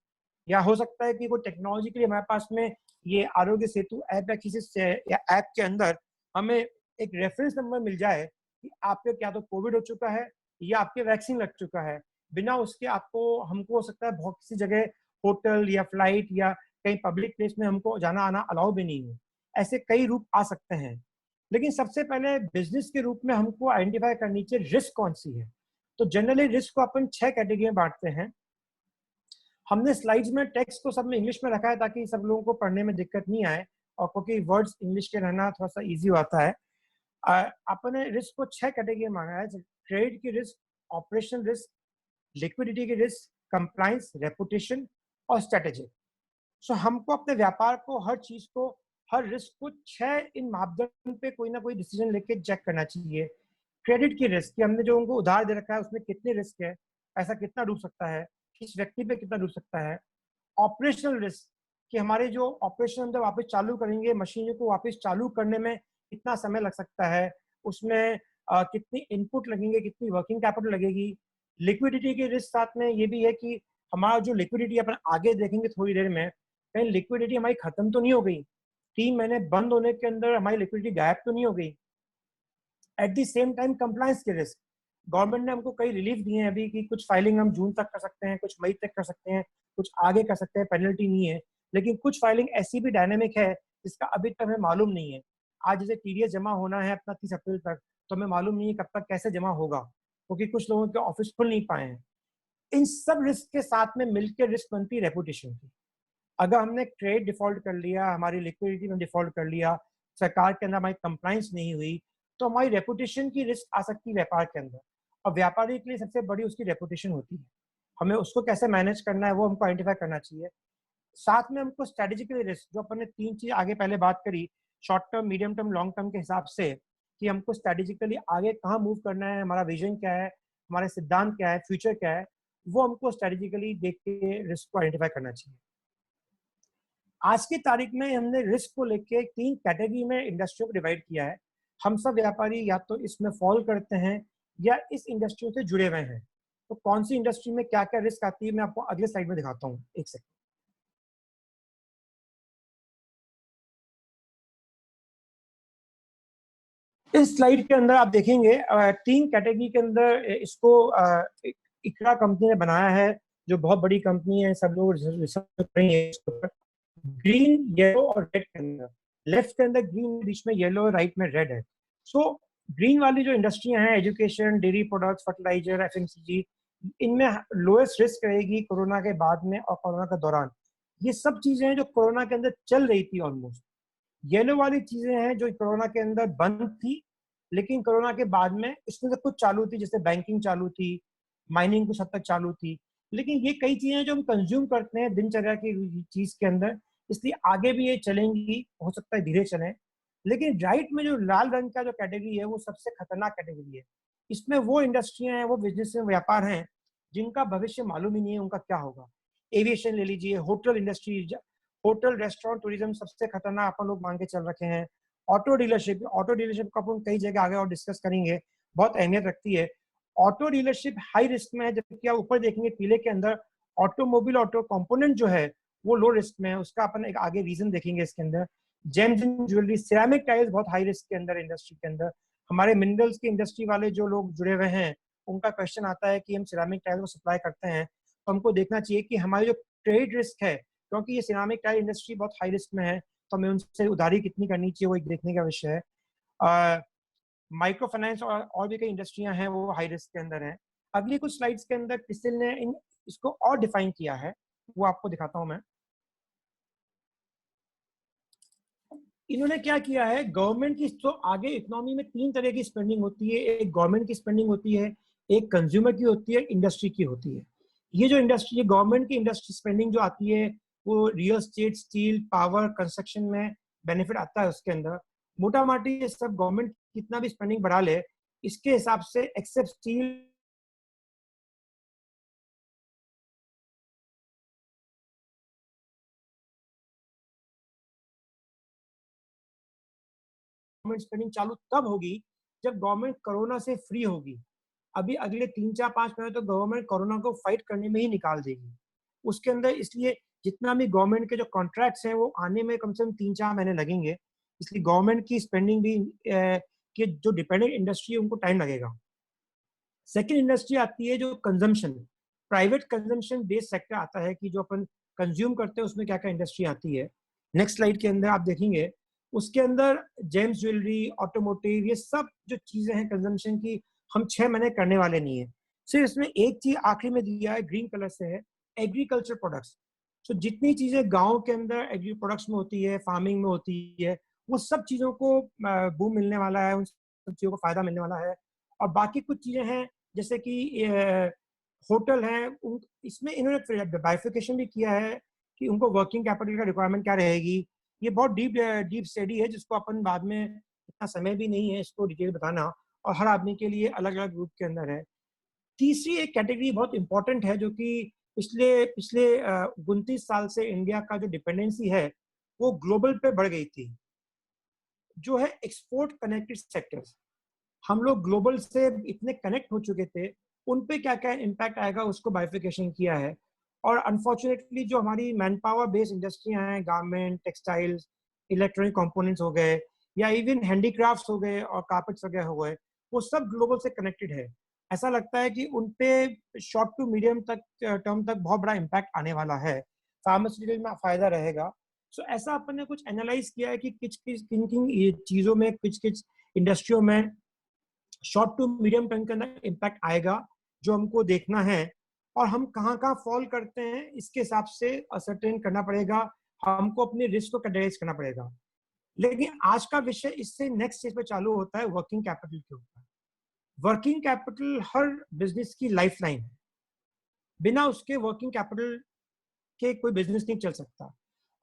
या हो सकता है कि कोई टेक्नोलॉजिकली हमारे पास में ये आरोग्य सेतु ऐप या किसी से या ऐप के अंदर हमें एक रेफरेंस नंबर मिल जाए कि आपके क्या तो कोविड हो चुका है या आपके वैक्सीन लग चुका है। बिना उसके आपको, हमको हो सकता है बहुत सी जगह होटल या फ्लाइट या कहीं पब्लिक प्लेस में हमको जाना आना अलाउ भी नहीं है। ऐसे कई रूप आ सकते हैं, लेकिन सबसे पहले बिजनेस के रूप में हमको आइडेंटिफाई करनी चाहिए रिस्क कौन सी है। तो जनरली रिस्क को अपन 6 कैटेगरी में बांटते हैं। हमने स्लाइड्स में टेक्स्ट को सब में इंग्लिश में रखा है ताकि सब लोगों को पढ़ने में दिक्कत नहीं आए, और क्योंकि वर्ड्स इंग्लिश के रहना थोड़ा सा इजी होता है। अपने रिस्क को 6 कैटेगरी में मांगा है। क्रेडिट की रिस्क, ऑपरेशनल रिस्क, लिक्विडिटी की रिस्क, कंप्लायंस, रेपुटेशन और स्ट्रेटेजिक। सो हमको अपने व्यापार को, हर चीज को, हर रिस्क को 6 इन मापदंड पे कोई ना कोई डिसीजन लेके चेक करना चाहिए। क्रेडिट की रिस्क, कि हमने जो उनको उधार दे रखा है उसमें कितने रिस्क है, पैसा कितना डूब सकता है, किस व्यक्ति पे कितना डूब सकता है। ऑपरेशनल रिस्क, कि हमारे जो ऑपरेशन हम जब वापस चालू करेंगे, मशीनों को वापस चालू करने में कितना समय लग सकता है, उसमें कितनी इनपुट लगेंगे, कितनी वर्किंग कैपिटल लगेगी। लिक्विडिटी के रिस्क साथ में ये भी है कि हमारा जो लिक्विडिटी अपन आगे देखेंगे थोड़ी देर में, कहीं लिक्विडिटी हमारी खत्म तो नहीं हो गई, 3 महीने बंद होने के अंदर हमारी लिक्विडिटी गायब तो नहीं हो गई। At the same time compliance के रिस्क, गवर्नमेंट ने हमको कई रिलीफ दिए हैं अभी कि कुछ फाइलिंग हम जून तक कर सकते हैं, कुछ मई तक कर सकते हैं, कुछ आगे कर सकते हैं, पेनल्टी नहीं है। लेकिन कुछ फाइलिंग ऐसी भी डायनेमिक है जिसका अभी तक हमें मालूम नहीं है। आज जैसे टीडीएस जमा होना है अपना 30 अप्रैल तक, तो हमें मालूम नहीं है कब तक कैसे जमा होगा, क्योंकि कुछ लोगों के ऑफिस खुल नहीं पाए हैं। इन सब रिस्क के साथ में मिलकर रिस्क बनती है रेपुटेशन की। अगर हमने ट्रेड डिफॉल्ट कर लिया, हमारी लिक्विडिटी में डिफॉल्ट कर लिया, सरकार के अंदर हमारी कंप्लायंस नहीं हुई, तो हमारी रेपुटेशन की रिस्क आ सकती है व्यापार के अंदर। और व्यापारी के लिए सबसे बड़ी उसकी रेपुटेशन होती है, हमें उसको कैसे मैनेज करना है वो हमको आइडेंटिफाई करना चाहिए। साथ में हमको स्ट्रेटेजिकली रिस्क, जो अपन ने 3 चीज आगे पहले बात करी, short term, medium term, long term के हिसाब से, कि हमको स्ट्रेटेजिकली आगे कहाँ मूव करना है, हमारा विजन क्या है, हमारे सिद्धांत क्या है, फ्यूचर क्या है, वो हमको स्ट्रेटेजिकली देख के रिस्क को आइडेंटिफाई करना चाहिए। आज की तारीख में हमने रिस्क को लेके 3 कैटेगरी में इंडस्ट्रियों को डिवाइड किया है। हम सब व्यापारी या तो इसमें फॉल करते हैं या इस इंडस्ट्री से जुड़े हुए हैं। तो कौन सी इंडस्ट्री में क्या क्या रिस्क आती है मैं आपको अगले स्लाइड में दिखाता हूँ, एक सेकंड। इस स्लाइड के अंदर आप देखेंगे 3 कैटेगरी के अंदर इसको इकरा कंपनी ने बनाया है, जो बहुत बड़ी कंपनी है, सब लोग रिसर्च कर रही है इसके ऊपर। ग्रीन, येलो और रेड के अंदर, लेफ्ट के अंदर ग्रीन, बीच में येलो, राइट में रेड है। सो ग्रीन वाली जो इंडस्ट्रियां हैं, education, dairy products, fertilizer, FMCG, इनमें लोएस्ट रिस्क रहेगी कोरोना के बाद में और कोरोना के दौरान। ये सब चीजें हैं जो कोरोना के अंदर चल रही थी ऑलमोस्ट। येलो वाली चीजें हैं जो कोरोना के अंदर बंद थी, लेकिन कोरोना के बाद में इसमें से कुछ चालू थी, जैसे बैंकिंग चालू थी, माइनिंग कुछ हद तक चालू थी। लेकिन ये कई चीजें जो हम कंज्यूम करते हैं दिनचर्या की चीज के अंदर, इसलिए आगे भी ये चलेंगी, हो सकता है धीरे चलें। लेकिन राइट में जो लाल रंग का जो कैटेगरी है वो सबसे खतरनाक कैटेगरी है। इसमें वो इंडस्ट्रियां हैं, वो बिजनेस व्यापार हैं जिनका भविष्य मालूम ही नहीं है उनका क्या होगा। एविएशन ले लीजिए, hotel industry, hotel, restaurant, tourism सबसे खतरनाक अपन लोग मान के चल रखे हैं। ऑटो डीलरशिप का अपन कई जगह आगे और डिस्कस करेंगे, बहुत अहमियत रखती है। ऑटो डीलरशिप हाई रिस्क में है, जबकि आप ऊपर देखेंगे पीले के अंदर ऑटोमोबाइल, ऑटो कंपोनेंट जो है वो लो रिस्क में है। उसका अपन एक आगे रीजन देखेंगे इसके अंदर। James and jewellery, ceramic tiles बहुत हाई रिस्क के अंदर इंडस्ट्री के अंदर। हमारे मिनरल्स की इंडस्ट्री वाले जो लोग जुड़े हुए हैं, उनका क्वेश्चन आता है कि हम सिरेमिक टाइल्स को सप्लाई करते हैं, तो हमको देखना चाहिए कि हमारे जो ट्रेड रिस्क है, क्योंकि ये सिरामिक टाइल इंडस्ट्री बहुत हाई रिस्क में है, तो हमें उनसे उधारी कितनी करनी चाहिए वो एक देखने का विषय है। माइक्रो फाइनेंस और भी कई इंडस्ट्रियां हैं वो हाई रिस्क के अंदर हैं। अगली कुछ स्लाइड्स के अंदर क्रिस्टल ने इसको और डिफाइन किया है, वो आपको दिखाता हूं मैं। इन्होंने क्या किया है, गवर्नमेंट की तो आगे इकोनॉमी में 3 तरह की स्पेंडिंग होती है, एक गवर्नमेंट की स्पेंडिंग होती है, एक कंज्यूमर की होती है, इंडस्ट्री की होती है। ये जो इंडस्ट्री, ये गवर्नमेंट की इंडस्ट्री स्पेंडिंग जो आती है वो real estate, steel, power, construction में बेनिफिट आता है उसके अंदर। मोटा माटी ये सब गवर्नमेंट कितना भी स्पेंडिंग बढ़ा ले, इसके हिसाब से एक्सेप्ट स्टील गवर्नमेंट स्पेंडिंग चालू तब होगी जब गवर्नमेंट कोरोना से फ्री होगी। अभी अगले 3-4-5 महीने तो गवर्नमेंट कोरोना को फाइट करने में ही निकाल देगी उसके अंदर, इसलिए जितना भी गवर्नमेंट के जो कॉन्ट्रैक्ट्स हैं वो आने में कम से कम 3-4 महीने लगेंगे, इसलिए गवर्नमेंट की स्पेंडिंग भी कि जो डिपेंडेंट इंडस्ट्री है उनको टाइम लगेगा। सेकेंड इंडस्ट्री आती है जो consumption, private consumption based sector आता है कि जो अपन कंज्यूम करते हैं उसमें क्या क्या इंडस्ट्री आती है। नेक्स्ट स्लाइड के अंदर आप देखेंगे उसके अंदर जेम्स ज्वेलरी, ऑटोमोटिव, ये सब जो चीजें हैं कंजम्पशन की, हम 6 महीने करने वाले नहीं है। सिर्फ इसमें एक चीज आखिरी में दिया है, ग्रीन कलर से है, एग्रीकल्चर प्रोडक्ट्स। तो जितनी चीजें गांव के अंदर एग्री प्रोडक्ट्स में होती है, फार्मिंग में होती है, वो सब चीजों को बूम मिलने वाला है, उन सब चीजों को फायदा मिलने वाला है। और बाकी कुछ चीजें हैं जैसे कि होटल है, इसमें इन्होंने बाइफिकेशन भी किया है कि उनको वर्किंग कैपिटल का रिक्वायरमेंट क्या रहेगी। ये बहुत डीप स्टडी है जिसको अपन बाद में, इतना समय भी नहीं है इसको डिटेल बताना, और हर आदमी के लिए अलग अलग ग्रुप के अंदर है। तीसरी एक कैटेगरी बहुत इंपॉर्टेंट है जो कि पिछले पिछले 29 साल से इंडिया का जो डिपेंडेंसी है वो ग्लोबल पे बढ़ गई थी, जो है एक्सपोर्ट कनेक्टेड सेक्टर्स। हम लोग ग्लोबल से इतने कनेक्ट हो चुके थे, उन पे क्या क्या इम्पैक्ट आएगा उसको बाइफिकेशन किया है। और अनफॉर्चुनेटली जो हमारी मैन पावर बेस्ड इंडस्ट्रियां हैं, गारमेंट, टेक्सटाइल्स, इलेक्ट्रॉनिक कंपोनेंट्स हो गए, या इवन हैंडीक्राफ्ट्स हो गए और कार्पेट्स वगैरह हो गए, वो सब ग्लोबल से कनेक्टेड है। ऐसा लगता है कि उन पे शॉर्ट टू मीडियम तक टर्म तक बहुत बड़ा इम्पैक्ट आने वाला है, फार्मास्यूटिकल में फायदा रहेगा। सो ऐसा अपन ने कुछ एनालाइज किया है कि किन किन चीजों में, किस किस इंडस्ट्रियों में शॉर्ट टू मीडियम टर्म के अंदर इम्पैक्ट आएगा, जो हमको देखना है, और हम कहाँ कहाँ फॉल करते हैं इसके हिसाब से असरटेन करना पड़ेगा, हमको अपने रिस्क को कैटेगराइज करना पड़ेगा। लेकिन आज का विषय इससे नेक्स्ट स्टेज पे चालू होता है वर्किंग कैपिटल के ऊपर। वर्किंग कैपिटल हर बिजनेस की लाइफलाइन है, बिना उसके वर्किंग कैपिटल के कोई बिजनेस नहीं चल सकता।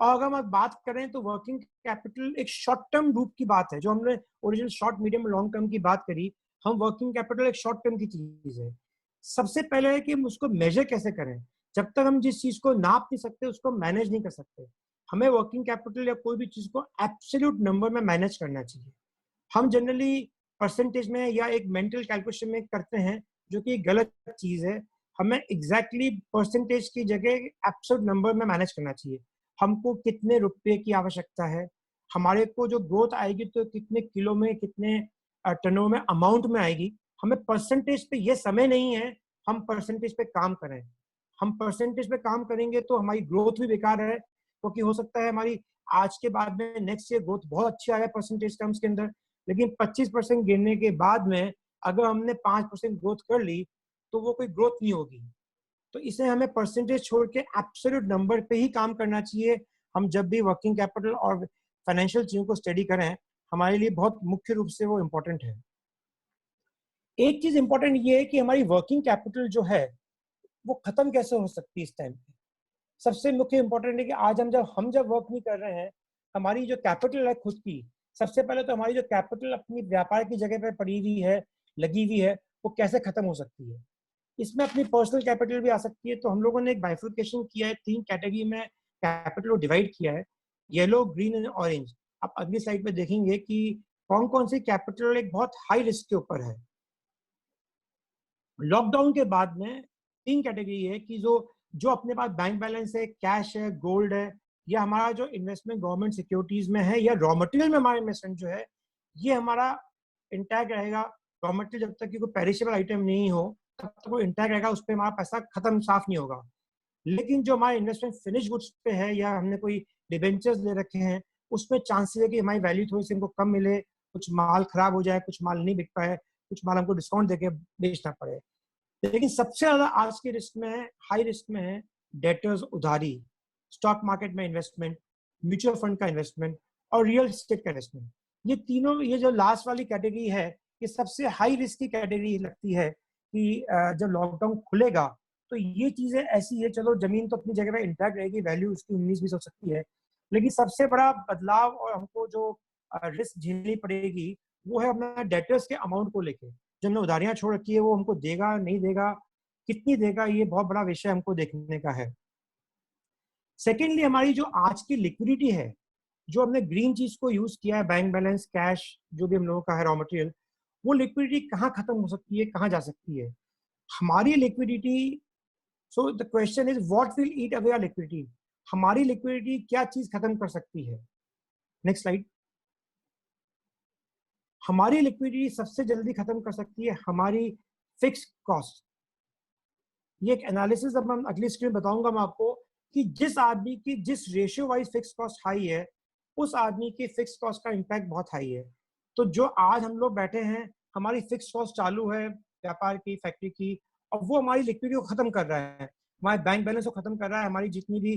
और अगर हम बात करें तो वर्किंग कैपिटल एक शॉर्ट टर्म रूप की बात है, जो हमने original short, medium, long term की बात करी, हम वर्किंग कैपिटल एक शॉर्ट टर्म की चीज है। सबसे पहले है कि हम उसको मेजर कैसे करें। जब तक हम जिस चीज को नाप नहीं सकते उसको मैनेज नहीं कर सकते। हमें वर्किंग कैपिटल या कोई भी चीज को एब्सोल्यूट नंबर में मैनेज करना चाहिए। हम जनरली परसेंटेज में या एक मेंटल कैलकुलेशन में करते हैं, जो कि गलत चीज है। हमें एग्जैक्टली परसेंटेज की जगह एब्सोल्यूट नंबर में मैनेज करना चाहिए। हमको कितने रुपए की आवश्यकता है, हमारे को जो ग्रोथ आएगी तो कितने किलो में, कितने टनों में, अमाउंट में आएगी। हमें परसेंटेज पे, ये समय नहीं है हम परसेंटेज पे काम करें। हम परसेंटेज पे काम करेंगे तो हमारी ग्रोथ भी बेकार है, क्योंकि हो सकता है हमारी आज के बाद में नेक्स्ट ईयर ग्रोथ बहुत अच्छी आए परसेंटेज टर्म्स के अंदर, लेकिन 25% गिरने के बाद में अगर हमने 5% ग्रोथ कर ली तो वो कोई ग्रोथ नहीं होगी। तो इसे हमें परसेंटेज छोड़ के एब्सोल्यूट नंबर पे ही काम करना चाहिए। हम जब भी वर्किंग कैपिटल और फाइनेंशियल चीजों को स्टडी करें, हमारे लिए बहुत मुख्य रूप से वो इम्पोर्टेंट है। एक चीज इंपॉर्टेंट ये है कि हमारी वर्किंग कैपिटल जो है वो खत्म कैसे हो सकती है इस टाइम पे। सबसे मुख्य इंपॉर्टेंट है कि आज हम जब वर्क नहीं कर रहे हैं, हमारी जो कैपिटल है खुद की, सबसे पहले तो हमारी जो कैपिटल अपनी व्यापार की जगह पे पड़ी हुई है, लगी हुई है, वो कैसे खत्म हो सकती है। इसमें अपनी पर्सनल कैपिटल भी आ सकती है। तो हम लोगों ने एक बाइफिकेशन किया है, 3 कैटेगरी में कैपिटल को डिवाइड किया है, येलो, ग्रीन एंड ऑरेंज। आप अगली स्लाइड पे देखेंगे कि कौन कौन सी कैपिटल एक बहुत हाई रिस्क के ऊपर है। लॉकडाउन के बाद में 3 कैटेगरी है कि जो अपने पास बैंक बैलेंस है, कैश है, गोल्ड है, या हमारा जो इन्वेस्टमेंट गवर्नमेंट सिक्योरिटीज में है, या रॉ मटेरियल में हमारा इन्वेस्टमेंट जो है, ये हमारा इंटैक्ट रहेगा। रॉ मटेरियल जब तक कि कोई पेरिशेबल आइटम नहीं हो तब तक वो इंटैक्ट रहेगा, उस पर हमारा पैसा खत्म, साफ नहीं होगा। लेकिन जो हमारे इन्वेस्टमेंट फिनिश गुड्स पे है या हमने कोई डिबेंचर्स ले रखे हैं, उसमें चांसेस है कि हमारी वैल्यू थोड़ी सी हमको कम मिले, कुछ माल खराब हो जाए, कुछ माल नहीं बिक पाए, कुछ माल हमको डिस्काउंट देके बेचना पड़े। लेकिन सबसे ज्यादा आज के रिस्क में है, हाई रिस्क में है डेटर्स, उधारी, स्टॉक मार्केट में इन्वेस्टमेंट, म्यूचुअल फंड का इन्वेस्टमेंट और रियल एस्टेट का इन्वेस्टमेंट। ये तीनों, ये जो लास्ट वाली कैटेगरी है, ये सबसे हाई रिस्क की कैटेगरी लगती है कि जब लॉकडाउन खुलेगा तो ये चीजें ऐसी है, चलो जमीन तो अपनी जगह पे इंटैक्ट रहेगी, वैल्यू उसकी 19-20 हो सकती है, लेकिन सबसे बड़ा बदलाव और हमको जो रिस्क झेलनी पड़ेगी वो है अपना डेटर्स के अमाउंट को लेके। जो हमने उधारियां छोड़ रखी है वो हमको देगा नहीं देगा, कितनी देगा, ये बहुत बड़ा विषय हमको देखने का है। सेकेंडली, हमारी जो आज की लिक्विडिटी है, जो हमने ग्रीन चीज को यूज किया है, बैंक बैलेंस, कैश, जो भी हम लोगों का है रॉ मटेरियल, वो लिक्विडिटी कहाँ खत्म हो सकती है, कहाँ जा सकती है हमारी liquidity. So the question is what will eat away our liquidity. हमारी लिक्विडिटी क्या चीज खत्म कर सकती है? Next slide. हमारी लिक्विडिटी सबसे जल्दी खत्म कर सकती है हमारी फिक्स कॉस्ट। ये एक एनालिसिस अब हम अगली स्क्रीन बताऊंगा मैं आपको कि जिस आदमी की जिस ratio wise fix cost high है, उस आदमी की फिक्स कॉस्ट का इम्पैक्ट बहुत हाई है। तो जो आज हम लोग बैठे हैं, हमारी फिक्स कॉस्ट चालू है व्यापार की, फैक्ट्री की, और वो हमारी लिक्विडिटी को खत्म कर रहा है, हमारे बैंक बैलेंस को खत्म कर रहा है, हमारी जितनी भी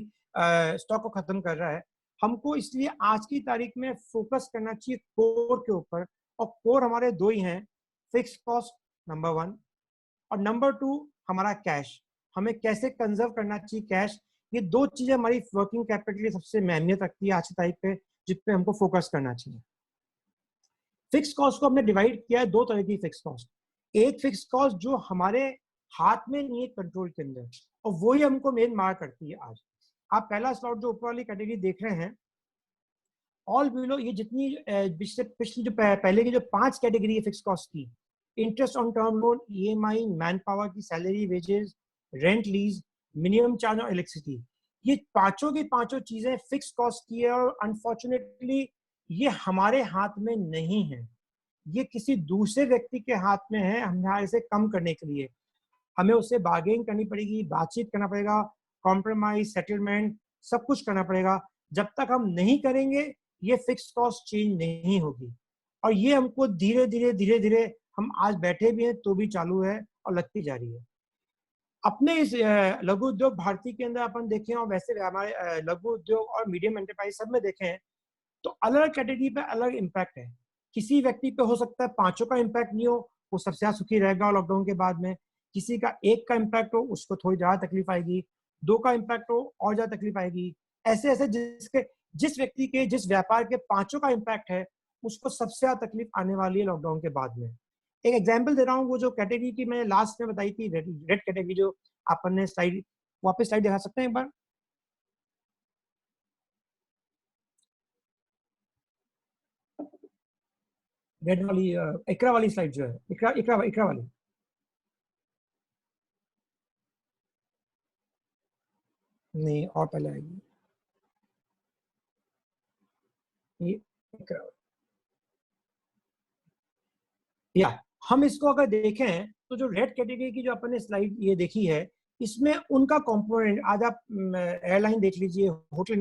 स्टॉक को खत्म कर रहा है। हमको इसलिए आज की तारीख में फोकस करना चाहिए कोर के ऊपर, और कोर हमारे दो ही हैं, फिक्स कॉस्ट नंबर 1 और नंबर 2 हमारा कैश, हमें कैसे कंजर्व करना चाहिए कैश। ये दो चीजें हमारी वर्किंग कैपिटल की सबसे अहमियत रखती है आज की तारीख पे, जिस पे हमको फोकस करना चाहिए। फिक्स कॉस्ट को हमने डिवाइड किया है दो तरह की फिक्स कॉस्ट। एक फिक्स कॉस्ट जो हमारे हाथ में नहीं है कंट्रोल के अंदर, और वही हमको मेन मार करती है आज। आप पहला स्लॉट जो ऊपर वाली कैटेगरी देख रहे हैं, ऑल बिलो, ये जितनी पिछली जो पहले की जो 5 कैटेगरी है फिक्स कॉस्ट की, interest on term loan, EMI, man power की salary, wages, rent, lease, minimum charge और इलेक्ट्रिसिटी, ये पांचों की पांचों चीजें फिक्स कॉस्ट की है, और अनफॉर्चुनेटली ये हमारे हाथ में नहीं है, ये किसी दूसरे व्यक्ति के हाथ में है। हमें इसे कम करने के लिए हमें उससे बार्गेनिंग करनी पड़ेगी, बातचीत करना पड़ेगा, कॉम्प्रोमाइज, सेटलमेंट, सब कुछ करना पड़ेगा। जब तक हम नहीं करेंगे ये फिक्स कॉस्ट चेंज नहीं होगी, और ये हमको धीरे धीरे हम आज बैठे भी हैं तो भी चालू है और लगती जा रही है। अपने इस लघु उद्योग भारती के अंदर अपन देखें, और वैसे हमारे लघु उद्योग और मीडियम एंटरप्राइज सब में देखें, तो अलग कैटेगरी पे अलग इम्पैक्ट है। किसी व्यक्ति पे हो सकता है पांचों का इम्पैक्ट नहीं हो, वो सबसे ज्यादा सुखी रहेगा लॉकडाउन के बाद में। किसी का एक का इम्पैक्ट हो, उसको थोड़ी ज्यादा तकलीफ आएगी, 2 का इम्पैक्ट हो और ज्यादा तकलीफ आएगी। ऐसे ऐसे जिस व्यक्ति के, जिस व्यापार के पांचों का इम्पैक्ट है, उसको सबसे ज्यादा तकलीफ आने वाली है लॉकडाउन के बाद में। एक एग्जाम्पल दे रहा हूँ, वो जो कैटेगरी की मैंने लास्ट में बताई थी, रेड कैटेगरी, जो अपन ने स्लाइड, वापस स्लाइड दिखा सकते हैं एक बार? रेड वाली इकरा वाली स्लाइड जो है, इकरा वाली, नहीं और पहले आएगी ये इकरा। या हम इसको अगर देखें तो जो रेड कैटेगरी की जो अपन ने स्लाइड ये देखी है, इसमें उनका कंपोनेंट, आज आप एयरलाइन देख लीजिए, होटल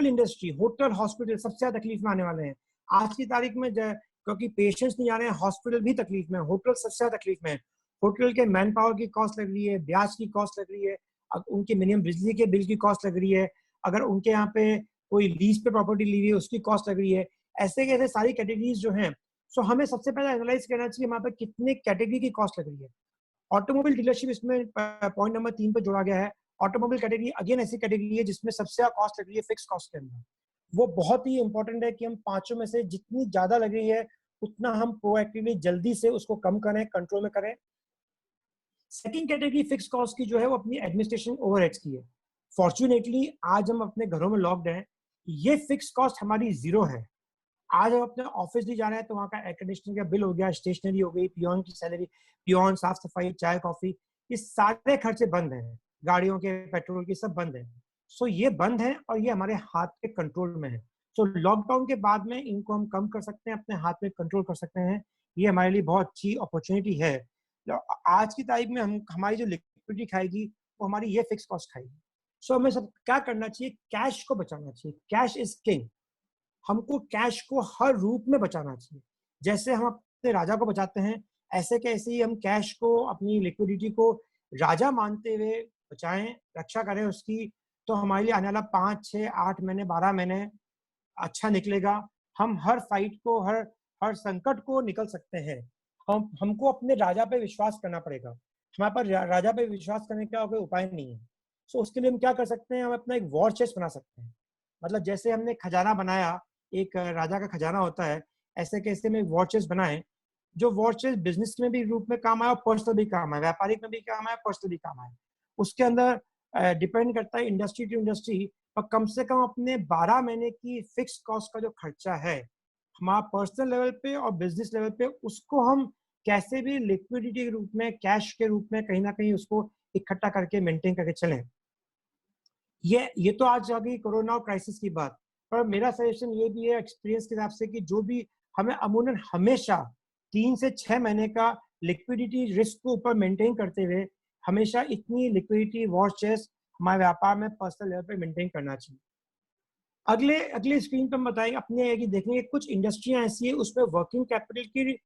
इंडस्ट्री, होटल, हॉस्पिटल सबसे ज्यादा तकलीफ में आने वाले हैं आज की तारीख में, क्योंकि पेशेंट्स नहीं आ रहे हैं, हॉस्पिटल भी तकलीफ में, होटल सबसे ज्यादा तकलीफ में है। होटल के मैन पावर की कॉस्ट लग रही है, ब्याज की कॉस्ट लग रही है, उनके मिनिमम बिजली के बिल की कॉस्ट लग रही है, अगर उनके यहाँ पे कोई लीज पे प्रॉपर्टी ली हुई है उसकी कॉस्ट लग रही है। ऐसे कैसे सारी कैटेगरीज जो हैं, सो हमें सबसे पहले एनालाइज करना चाहिए वहां पर कितने कैटेगरी की कॉस्ट लग रही है। ऑटोमोबाइल डीलरशिप इसमें पॉइंट नंबर 3 पे जोड़ा गया है। ऑटोमोबाइल कैटेगरी अगेन ऐसी कैटेगरी है जिसमें सबसे ज्यादा कॉस्ट लग रही है फिक्स कॉस्ट के अंदर। वो बहुत ही इंपॉर्टेंट है कि हम पांचों में से जितनी ज्यादा लग रही है उतना हम प्रोएक्टिवली जल्दी से उसको कम करें, कंट्रोल में करें। सेकंड कैटेगरी फिक्स कॉस्ट की जो है वो अपनी एडमिनिस्ट्रेशन ओवरहेड्स की है। फॉर्चुनेटली आज हम अपने घरों में लॉक्ड हैं, ये फिक्स कॉस्ट हमारी जीरो है। आज हम अपने ऑफिस भी जा रहे हैं तो वहाँ का एयर कंडीशनिंग का बिल हो गया, स्टेशनरी हो गई, पियोन की सैलरी, पियोन, साफ सफाई, चाय कॉफी, ये सारे खर्चे बंद हैं, गाड़ियों के पेट्रोल की सब बंद है। सो ये बंद है और ये हमारे हाथ के कंट्रोल में है। सो लॉकडाउन के बाद में इनको हम कम कर सकते हैं, अपने हाथ में कंट्रोल कर सकते हैं। ये हमारे लिए बहुत अच्छी अपॉर्चुनिटी है। आज की तारीख में हमारी जो लिक्विडिटी खाएगी वो हमारी ये फिक्स कॉस्ट खाएगी। सो हमें सब क्या करना चाहिए, कैश को बचाना चाहिए। Cash is king. हमको कैश को हर रूप में बचाना चाहिए। जैसे हम अपने राजा को बचाते हैं, ऐसे कैसे ही हम कैश को, अपनी लिक्विडिटी को राजा मानते हुए बचाएं, रक्षा करें उसकी, तो हमारे लिए आने वाला 5, 6, 8 महीने, 12 महीने अच्छा निकलेगा। हम हर फाइट को, हर हर संकट को निकल सकते हैं। हमको अपने राजा पे विश्वास करना पड़ेगा। हमारे पास राजा पे विश्वास करने का कोई उपाय नहीं है। सो उसके लिए हम क्या कर सकते हैं, हम अपना एक वॉर चेस्ट बना सकते हैं। मतलब जैसे हमने खजाना बनाया, एक राजा का खजाना होता है, ऐसे कैसे में वॉर चेस्ट बनाए, जो वॉर चेस्ट बिजनेस में भी रूप में काम आए और पर्सनल भी काम आए, व्यापारिक में भी काम आए, पर्सनल भी काम आए। उसके अंदर डिपेंड करता है इंडस्ट्री टू इंडस्ट्री, और कम से कम अपने 12 महीने की फिक्स कॉस्ट का जो खर्चा है हमारा पर्सनल लेवल पे और बिजनेस लेवल पे, उसको हम कैसे भी लिक्विडिटी के रूप में, कैश के रूप में कहीं ना कहीं उसको इकट्ठा करके मेंटेन करके चलें। ये तो आज आ गई कोरोना क्राइसिस की बात, पर मेरा सजेशन ये भी है एक्सपीरियंस के हिसाब से कि जो भी हमें अमूमन हमेशा 3 से 6 महीने का लिक्विडिटी रिस्क को ऊपर मेंटेन करते हुए हमेशा इतनी लिक्विडिटी वॉर चेस्ट हमारे व्यापार में पर्सनल लेवल पे मेंटेन करना चाहिए। अगले स्क्रीन पे हम बताएंगे अपने कि देखेंगे कुछ इंडस्ट्रियां ऐसी है उसमें वर्किंग कैपिटल की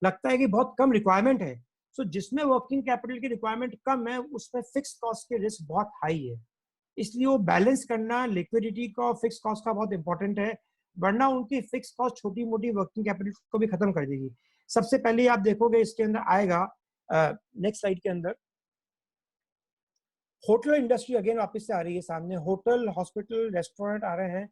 लगता है कि बहुत कम रिक्वायरमेंट है। सो जिसमें वर्किंग कैपिटल की रिक्वायरमेंट कम है उसमें फिक्स कॉस्ट के रिस्क बहुत हाई है, इसलिए वो बैलेंस करना लिक्विडिटी का और फिक्स कॉस्ट का बहुत इंपॉर्टेंट है, वरना उनकी फिक्स कॉस्ट छोटी मोटी वर्किंग कैपिटल को भी खत्म कर देगी। सबसे पहले आप देखोगे इसके अंदर आएगा नेक्स्ट स्लाइड के अंदर होटल इंडस्ट्री अगेन वापस से आ रही है सामने। होटल, हॉस्पिटल, रेस्टोरेंट आ रहे हैं।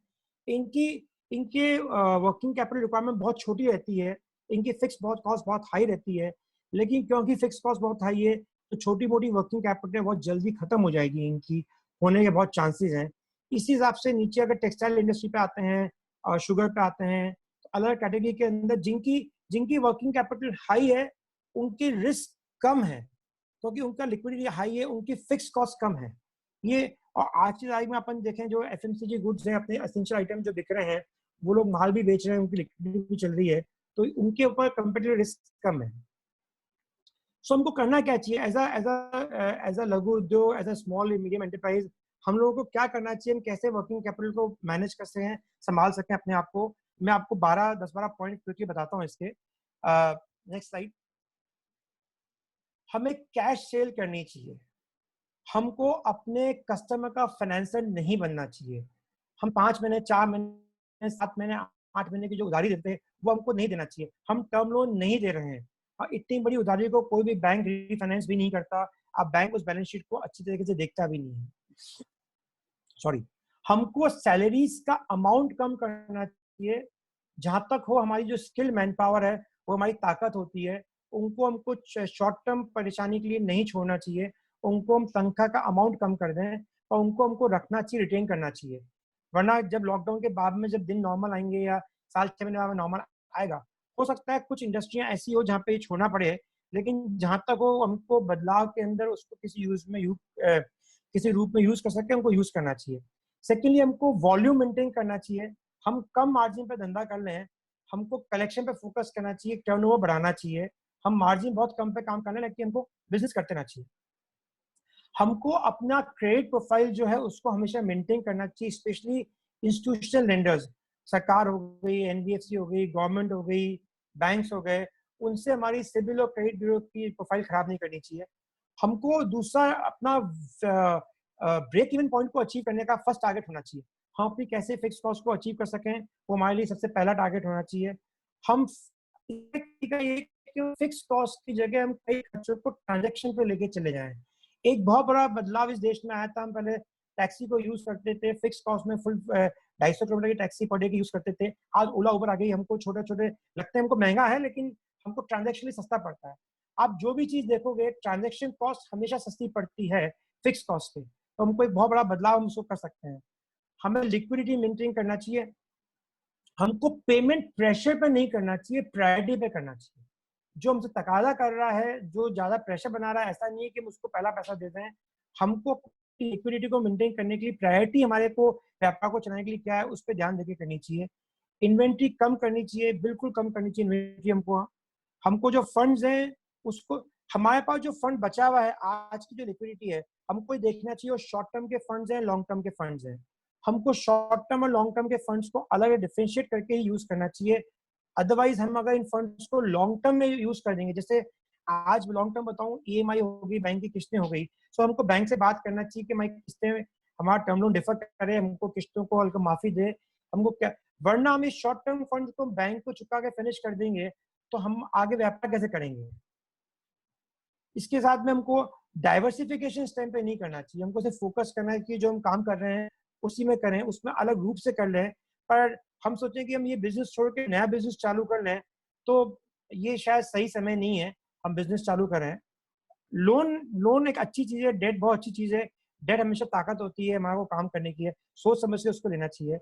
इनके वर्किंग कैपिटल रिक्वायरमेंट बहुत छोटी रहती है, इनकी फिक्स बहुत कॉस्ट बहुत हाई रहती है, लेकिन क्योंकि फिक्स कॉस्ट बहुत हाई है तो छोटी मोटी वर्किंग कैपिटल बहुत जल्दी खत्म हो जाएगी, इनकी होने के बहुत चांसेस हैं। इसी हिसाब से नीचे अगर टेक्सटाइल इंडस्ट्री पे आते हैं और शुगर पे आते हैं, तो अलग कैटेगरी के अंदर जिनकी वर्किंग कैपिटल हाई है उनकी रिस्क कम है, क्योंकि उनका लिक्विडिटी हाई है, उनकी फिक्स कॉस्ट कम है। ये और आज की तारीख में अपन देखें जो एफएमसीजी गुड्स हैं, अपने एसेंशियल आइटम जो बिक रहे हैं, वो लोग माल भी बेच रहे हैं, उनकी लिक्विडिटी भी चल रही है, तो उनके ऊपर कंपेटिटिव रिस्क कम है। सो हमको करना क्या चाहिए एज अ लघु उद्योग, as a small medium enterprise, हम लोगों को क्या करना चाहिए, हम कैसे वर्किंग कैपिटल को मैनेज कर सकते हैं, संभाल सकते हैं अपने आप को। मैं आपको 10-12 पॉइंट क्विकली बताता हूँ इसके। Next slide. हमें कैश सेल करनी चाहिए, हमको अपने कस्टमर का फाइनेंसर नहीं बनना चाहिए। हम 5 महीने, 4 महीने, 7 महीने, 8 महीने की जो उधारी देते हैं वो हमको नहीं देना चाहिए। हम टर्म लोन नहीं दे रहे हैं और इतनी बड़ी उधारी को कोई भी बैंक रिफाइनेंस भी नहीं करता। अब बैंक उस बैलेंस शीट को अच्छी तरीके से देखता भी नहीं है। सॉरी, हमको सैलरीज का अमाउंट कम करना चाहिए। जहां तक हो हमारी जो स्किल मैन पावर है वो हमारी ताकत होती है, उनको हम कुछ शॉर्ट टर्म परेशानी के लिए नहीं छोड़ना चाहिए। उनको हम तनख्वाह का अमाउंट कम कर दें और उनको हमको रखना चाहिए, रिटेन करना चाहिए। वरना जब लॉकडाउन के बाद में जब दिन नॉर्मल आएंगे या साल 6 महीने बाद नॉर्मल आएगा, हो सकता है कुछ इंडस्ट्रियां ऐसी हो जहाँ पे ये छोड़ना पड़े, लेकिन जहां तक हो हमको बदलाव के अंदर उसको किसी रूप में यूज कर सकते हैं, हमको यूज करना चाहिए। सेकेंडली, हमको वॉल्यूम मेंटेन करना चाहिए। हम कम मार्जिन पे धंधा कर लें, हमको कलेक्शन पे फोकस करना चाहिए, टर्नओवर बढ़ाना चाहिए। हम मार्जिन बहुत कम पे काम करने लगे, हमको बिजनेस करते रहना चाहिए। हमको अपना क्रेडिट प्रोफाइल जो है उसको हमेशा मेंटेन करना चाहिए, स्पेशली इंस्टीट्यूशनल लेंडर्स, सरकार हो गई, एनबीएफसी हो गई, गवर्नमेंट हो गई, बैंक्स हो गए, उनसे हमारी सिविल और क्रेडिट ब्यूरो की प्रोफाइल खराब नहीं करनी चाहिए। हमको दूसरा अपना ब्रेक इवन पॉइंट को अचीव करने का फर्स्ट टारगेट होना चाहिए। हम अपनी कैसे फिक्स कॉस्ट को अचीव कर सकें वो हमारे लिए सबसे पहला टारगेट होना चाहिए। हम फिक्स कॉस्ट की जगह हम कई खर्चों को ट्रांजैक्शन पे लेके चले जाएं। एक बहुत बड़ा बदलाव इस देश में आया था। हम पहले टैक्सी को यूज करते थे, फिक्स कॉस्ट में फुल 250 किलोमीटर की टैक्सी पर डे की यूज करते थे। आज ओला उबर आ गई, हमको छोटे छोटे लगते हैं, हमको महंगा है लेकिन हमको ट्रांजैक्शन सस्ता पड़ता है। आप जो भी चीज देखोगे ट्रांजैक्शन कॉस्ट हमेशा सस्ती पड़ती है फिक्स कॉस्ट पे, तो हमको एक बहुत बड़ा बदलाव हम उसको कर सकते हैं। हमें लिक्विडिटी मेंटेन करना चाहिए। हमको पेमेंट प्रेशर पे नहीं करना चाहिए, प्रायोरिटी पे करना चाहिए। जो हमसे तकाजा कर रहा है, जो ज्यादा प्रेशर बना रहा है, ऐसा नहीं है कि हम उसको पहला पैसा दे दें। हमको लिक्विडिटी को मेंटेन करने के लिए प्रायोरिटी हमारे को व्यापार को चलाने के लिए क्या है उस पर ध्यान देके करनी चाहिए। इन्वेंट्री कम करनी चाहिए, बिल्कुल कम करनी चाहिए इन्वेंट्री। हमको जो फंड्स हैं उसको हमारे पास जो फंड बचा हुआ है, आज की जो लिक्विडिटी है, हमको ये देखना चाहिए वो शॉर्ट टर्म के फंड्स हैं, लॉन्ग टर्म के फंड्स हैं। हमको शॉर्ट टर्म और लॉन्ग टर्म के फंड्स को अलग डिफरेंशिएट करके ही यूज करना चाहिए। अदरवाइज हम अगर इन फंड्स को लॉन्ग टर्म में यूज कर देंगे, जैसे आज लॉन्ग टर्म बताऊं, ईएमआई हो गई, बैंक की किस्तें हो गई, तो हमको बैंक से बात करना चाहिए कि हमारी किस्तें, हमारा टर्म लोन डिफर करे, हमको किस्तों को हल्का माफी दे, हमको क्या, वरना हम इस शॉर्ट टर्म फंड को बैंक को चुका के फिनिश कर देंगे तो हम आगे व्यापार कैसे करेंगे। इसके साथ में हमको डाइवर्सिफिकेशन इस टाइम पे नहीं करना चाहिए, हमको सिर्फ फोकस करना है कि जो हम काम कर रहे हैं उसी में करें, उसमें अलग रूप से कर लें। पर हम सोचें कि हम ये बिजनेस छोड़ के नया बिजनेस चालू कर लें तो ये शायद सही समय नहीं है हम बिजनेस चालू करें। लोन लोन एक अच्छी चीज है, डेट बहुत अच्छी चीज है, डेट हमेशा ताकत होती है हमारे को काम करने की है, सोच समझ के उसको लेना चाहिए।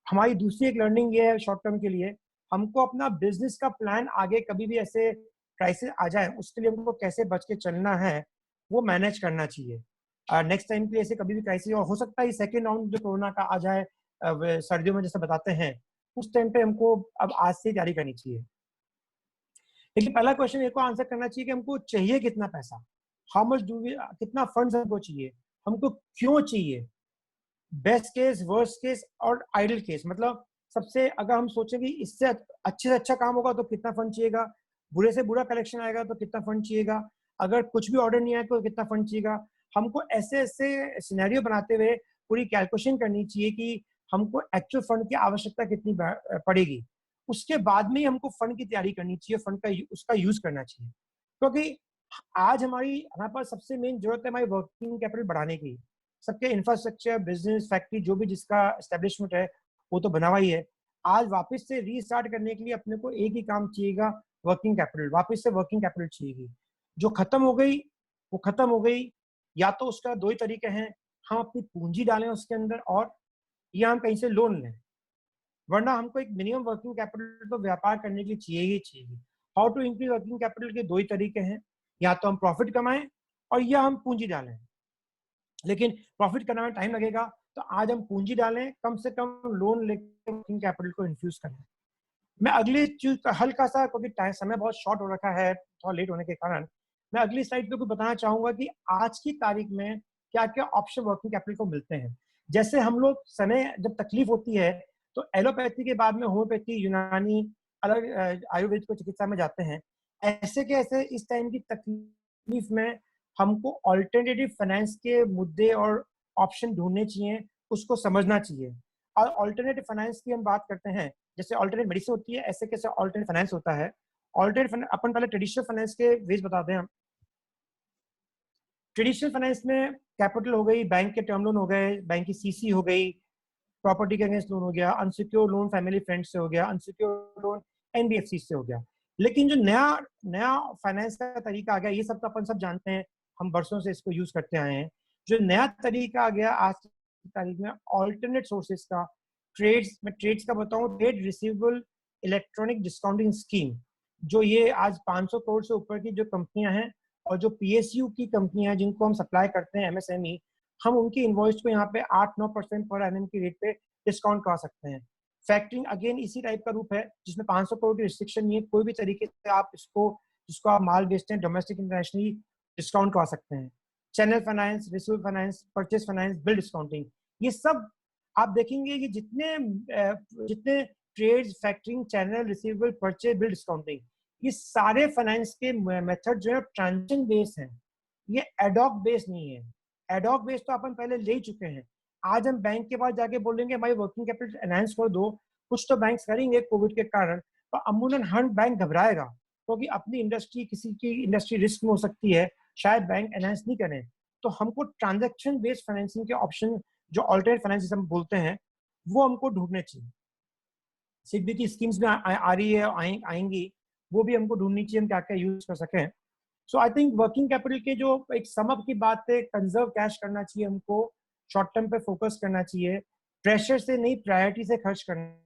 हमारी दूसरी एक लर्निंग ये है शॉर्ट टर्म के लिए, हमको अपना बिजनेस का प्लान आगे कभी भी ऐसे क्राइसिस आ जाए उसके लिए हमको कैसे बच के चलना है वो मैनेज करना चाहिए। नेक्स्ट टाइम के लिए ऐसे कभी भी क्राइसिस, और हो सकता है सेकेंड राउंड जो कोरोना का आ जाए सर्दियों में जैसे बताते हैं, उस टाइम पे हमको अब आज से तैयारी करनी चाहिए। लेकिन पहला क्वेश्चन एक को आंसर करना चाहिए कि हमको चाहिए कितना पैसा, हाउ मच डू वी, कितना फंड्स हमको चाहिए, हमको क्यों चाहिए, बेस्ट केस, वर्स्ट केस और आइडल केस। मतलब सबसे अगर हम सोचें कि इससे अच्छे से अच्छा काम होगा तो कितना फंड चाहिएगा, बुरे से बुरा कलेक्शन आएगा तो कितना फंड चाहिएगा, अगर कुछ भी ऑर्डर नहीं आया तो कितना फंड चाहिएगा। हमको ऐसे ऐसे सिनेरियो बनाते हुए पूरी कैलकुलेशन करनी चाहिए कि हमको एक्चुअल फंड की आवश्यकता कितनी पड़ेगी। उसके बाद में ही हमको फंड की तैयारी करनी चाहिए, फंड का उसका यूज करना चाहिए। क्योंकि आज हमारे पास सबसे मेन जरूरत है हमारी वर्किंग कैपिटल बढ़ाने की। सबके इंफ्रास्ट्रक्चर, बिजनेस, फैक्ट्री जो भी जिसका एस्टेब्लिशमेंट है वो तो बना हुआ ही है। आज वापस से रीस्टार्ट करने के लिए अपने को एक ही काम चाहिएगा, वर्किंग कैपिटल। वापस से वर्किंग कैपिटल चाहिएगी, जो खत्म हो गई वो खत्म हो गई। या तो उसका दो ही तरीके हैं, हम अपनी पूंजी डालें उसके अंदर, और या हम कहीं से लोन लें, वरना हमको एक मिनिमम वर्किंग कैपिटल तो व्यापार करने के लिए चाहिए ही चाहिए। How to increase working capital के दो ही तरीके हैं, या तो हम प्रॉफिट कमाएं और या हम पूंजी डालें। लेकिन प्रॉफिट करने में टाइम लगेगा, तो आज हम पूंजी डालें, कम से कम लोन लेकर वर्किंग कैपिटल को इन्फ्यूज करें। मैं अगली चीज हल्का सा, क्योंकि समय बहुत शॉर्ट हो रखा है थोड़ा लेट होने के कारण, मैं अगली स्लाइड पे कुछ बताना चाहूंगा कि आज की तारीख में क्या क्या ऑप्शन वर्किंग कैपिटल को मिलते हैं। जैसे हम लोग समय जब तकलीफ होती है तो एलोपैथी के बाद में होम्योपैथी, यूनानी, अलग आयुर्वेद को चिकित्सा में जाते हैं। ऐसे के ऐसे इस टाइम की तकलीफ में हमको ऑल्टरनेटिव फाइनेंस के मुद्दे और ऑप्शन ढूंढने चाहिए, उसको समझना चाहिए। और ऑल्टरनेटिव फाइनेंस की हम बात करते हैं, जैसे ऑल्टरनेट मेडिसिन होती है, ऐसे कैसे ऑल्टरनेट फाइनेंस होता है। ऑल्टरनेट अपन पहले ट्रेडिशनल फाइनेंस के वेज बताते हैं। हम ट्रेडिशनल फाइनेंस में कैपिटल हो गई, बैंक के टर्म लोन हो गए, बैंक की सीसी हो गई, प्रॉपर्टी के अगेंस्ट लोन हो गया, अनसिक्योर्ड लोन फैमिली फ्रेंड्स से हो गया, अनसिक्योर्ड लोन एनबीएफसी से हो गया। लेकिन जो नया नया फाइनेंस का तरीका आ गया, ये सब तो अपन सब जानते हैं, हम बरसों से इसको यूज करते आए हैं। जो नया तरीका आ गया आज की तारीख में, ऑल्टरनेट सोर्सेज का, ट्रेड्स में, ट्रेड्स का बताऊं, trade receivable electronic discounting scheme, जो ये आज 500 करोड़ से ऊपर की जो कंपनियां हैं और जो पीएसयू की कंपनियां हैं जिनको हम सप्लाई करते हैं, एमएसएमई, हम उनकी इनवॉइस को यहाँ पे 8-9% पर एनएम की रेट पे डिस्काउंट करा सकते हैं। फैक्टरिंग अगेन इसी टाइप का रूप है जिसमें 500 करोड़ की रिस्ट्रिक्शन नहीं है, कोई भी तरीके से आप इसको, जिसको आप माल बेचते हैं डोमेस्टिक इंटरनेशनली, डिस्काउंट करा सकते हैं। Channel finance, receivable finance, purchase finance, bill discounting, ये सब आप देखेंगे कि जितने जितने trades, factoring, channel, receivable, purchase, bill discounting, ये सारे फाइनेंस के मेथड जो है ट्रांजेक्शन बेस्ड हैं, ये एडॉक बेस्ड नहीं है। एडॉक बेस्ड तो अपन पहले ले चुके हैं। आज हम बैंक के पास जाके बोलेंगे भाई वर्किंग कैपिटल एनहांस कर दो, कुछ तो बैंक करेंगे कोविड के कारण, तो अमूमन हर बैंक घबराएगा क्योंकि अपनी इंडस्ट्री, किसी की इंडस्ट्री रिस्क में हो सकती है, शायद बैंक एनहांस नहीं करें। तो हमको ट्रांजैक्शन बेस्ड फाइनेंसिंग के ऑप्शन, जो ऑल्टरनेट फाइनेंस हम बोलते हैं, वो हमको ढूंढने चाहिए। सिडबी की स्कीम्स में आ रही है, आएंगी, वो भी हमको ढूंढनी चाहिए, हम क्या क्या यूज कर सकें। सो आई थिंक वर्किंग कैपिटल के जो एक समअप की बात है, कंजर्व कैश करना चाहिए हमको, शॉर्ट टर्म पे फोकस करना चाहिए, प्रेशर से नहीं प्रायोरिटी से खर्च करना।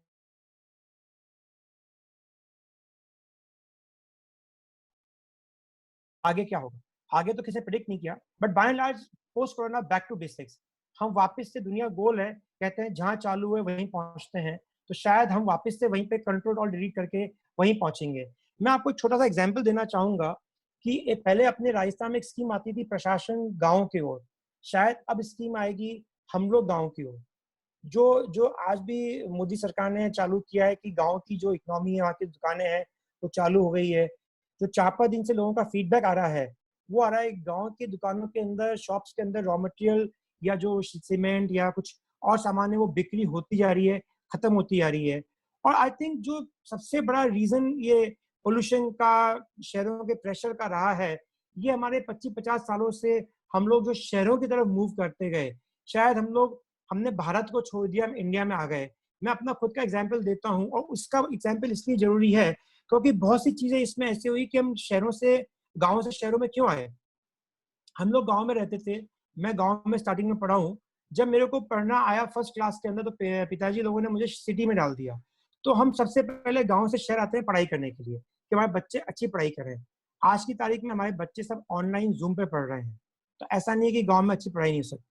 आगे क्या होगा, आगे तो किसी ने प्रेडिक्ट नहीं किया, but by and large post corona back to basics, हम वापस से, दुनिया गोल है, कहते हैं जहां चालू है वहीं पहुंचते हैं, तो शायद हम वापस से वहीं पे कंट्रोल और डिलीट करके वहीं पहुंचेंगे। मैं आपको एक छोटा सा एग्जांपल देना चाहूंगा कि पहले अपने राजस्थान में एक स्कीम आती थी प्रशासन गांव की ओर, शायद अब स्कीम आएगी हम लोग गांव की ओर। जो जो आज भी मोदी सरकार ने चालू किया है कि गांव की जो इकोनॉमी है, वहाँ की दुकानें हैं, वो चालू हो गई है। जो 4-5 दिन से लोगों का फीडबैक आ रहा है, वो आ रहा है गांव की दुकानों के अंदर, शॉप्स के अंदर रॉ मटेरियल या जो सीमेंट या कुछ और सामान है वो बिक्री होती जा रही है, खत्म होती जा रही है। और आई थिंक जो सबसे बड़ा रीजन ये पोल्यूशन का, शहरों के प्रेशर का रहा है, ये हमारे 25-50 सालों से हम लोग जो शहरों की तरफ मूव करते गए, शायद हमने भारत को छोड़ दिया, हम इंडिया में आ गए। मैं अपना खुद का एग्जाम्पल देता हूँ, और उसका एग्जाम्पल इसलिए जरूरी है क्योंकि बहुत सी चीजें इसमें ऐसी हुई कि हम शहरों से, गाँव से शहरों में क्यों आए। हम लोग गाँव में रहते थे, मैं गाँव में स्टार्टिंग में पढ़ा हूँ। जब मेरे को पढ़ना आया फर्स्ट क्लास के अंदर, तो पिताजी लोगों ने मुझे सिटी में डाल दिया। तो हम सबसे पहले गाँव से शहर आते हैं पढ़ाई करने के लिए कि हमारे बच्चे अच्छी पढ़ाई करें। आज की तारीख में हमारे बच्चे सब ऑनलाइन जूम पे पढ़ रहे हैं, तो ऐसा नहीं है कि गाँव में अच्छी पढ़ाई नहीं हो सकती।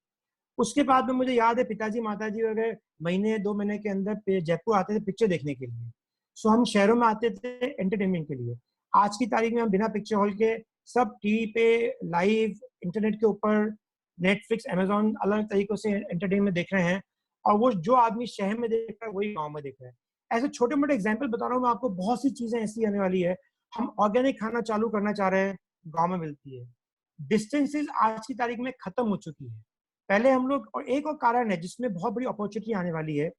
उसके बाद में मुझे याद है पिताजी माताजी वगैरह महीने 2 महीने के अंदर जयपुर आते थे पिक्चर देखने के लिए। सो हम शहरों में आते थे एंटरटेनमेंट के लिए। आज की तारीख में हम बिना पिक्चर हॉल के सब टीवी पे लाइव इंटरनेट के ऊपर नेटफ्लिक्स, अमेजोन अलग तरीकों से एंटरटेनमेंट देख रहे हैं, और वो जो आदमी शहर में देख रहा है वही गाँव में देख रहा है। ऐसे छोटे मोटे एग्जाम्पल बता रहा हूँ मैं आपको, बहुत सी चीजें ऐसी आने वाली है। हम ऑर्गेनिक खाना चालू करना चाह रहे हैं, गाँव में मिलती है। डिस्टेंसेस आज की तारीख में खत्म हो चुकी है। पहले हम लोग, और एक और कारण है जिसमें बहुत बड़ी अपॉर्चुनिटी आने वाली है,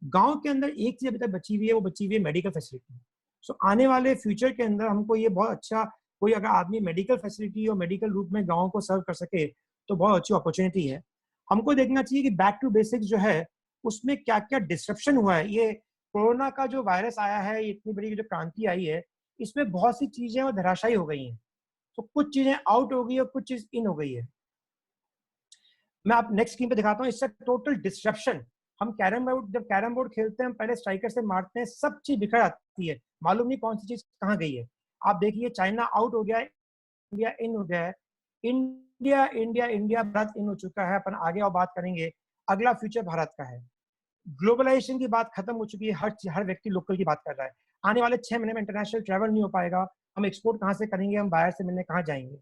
गांव के अंदर एक चीज अभी तक बची हुई है, वो बची हुई है मेडिकल फैसिलिटी। सो आने वाले फ्यूचर के अंदर हमको ये बहुत अच्छा, कोई अगर आदमी मेडिकल फैसिलिटी और मेडिकल रूप में गाँव को सर्व कर सके तो बहुत अच्छी अपॉर्चुनिटी है। हमको देखना चाहिए कि बैक टू बेसिक्स जो है उसमें क्या क्या डिस्ट्रप्शन हुआ है। ये कोरोना का जो वायरस आया है, ये इतनी बड़ी जो क्रांति आई है, इसमें बहुत सी चीजें वो धराशायी हो गई हैं। तो कुछ चीजें आउट हो गई और कुछ चीज इन हो गई है। मैं आप नेक्स्ट स्क्रीन पे दिखाता हूँ, इससे टोटल डिस्ट्रप्शन। हम जब कैरम बोर्ड खेलते हैं, हम पहले स्ट्राइकर से मारते हैं, सब चीज बिखर आती है, मालूम नहीं कौन सी चीज कहाँ गई है। आप देखिए चाइना आउट हो गया है, इंडिया इन हो गया है, इंडिया इंडिया इंडिया भारत इन हो चुका है। अपन आगे और बात करेंगे, अगला फ्यूचर भारत का है। ग्लोबलाइजेशन की बात खत्म हो चुकी है, हर व्यक्ति लोकल की बात कर रहा है। आने वाले 6 महीने में इंटरनेशनल ट्रैवल नहीं हो पाएगा, हम एक्सपोर्ट कहाँ से करेंगे, हम बाहर से मिलने कहाँ जाएंगे।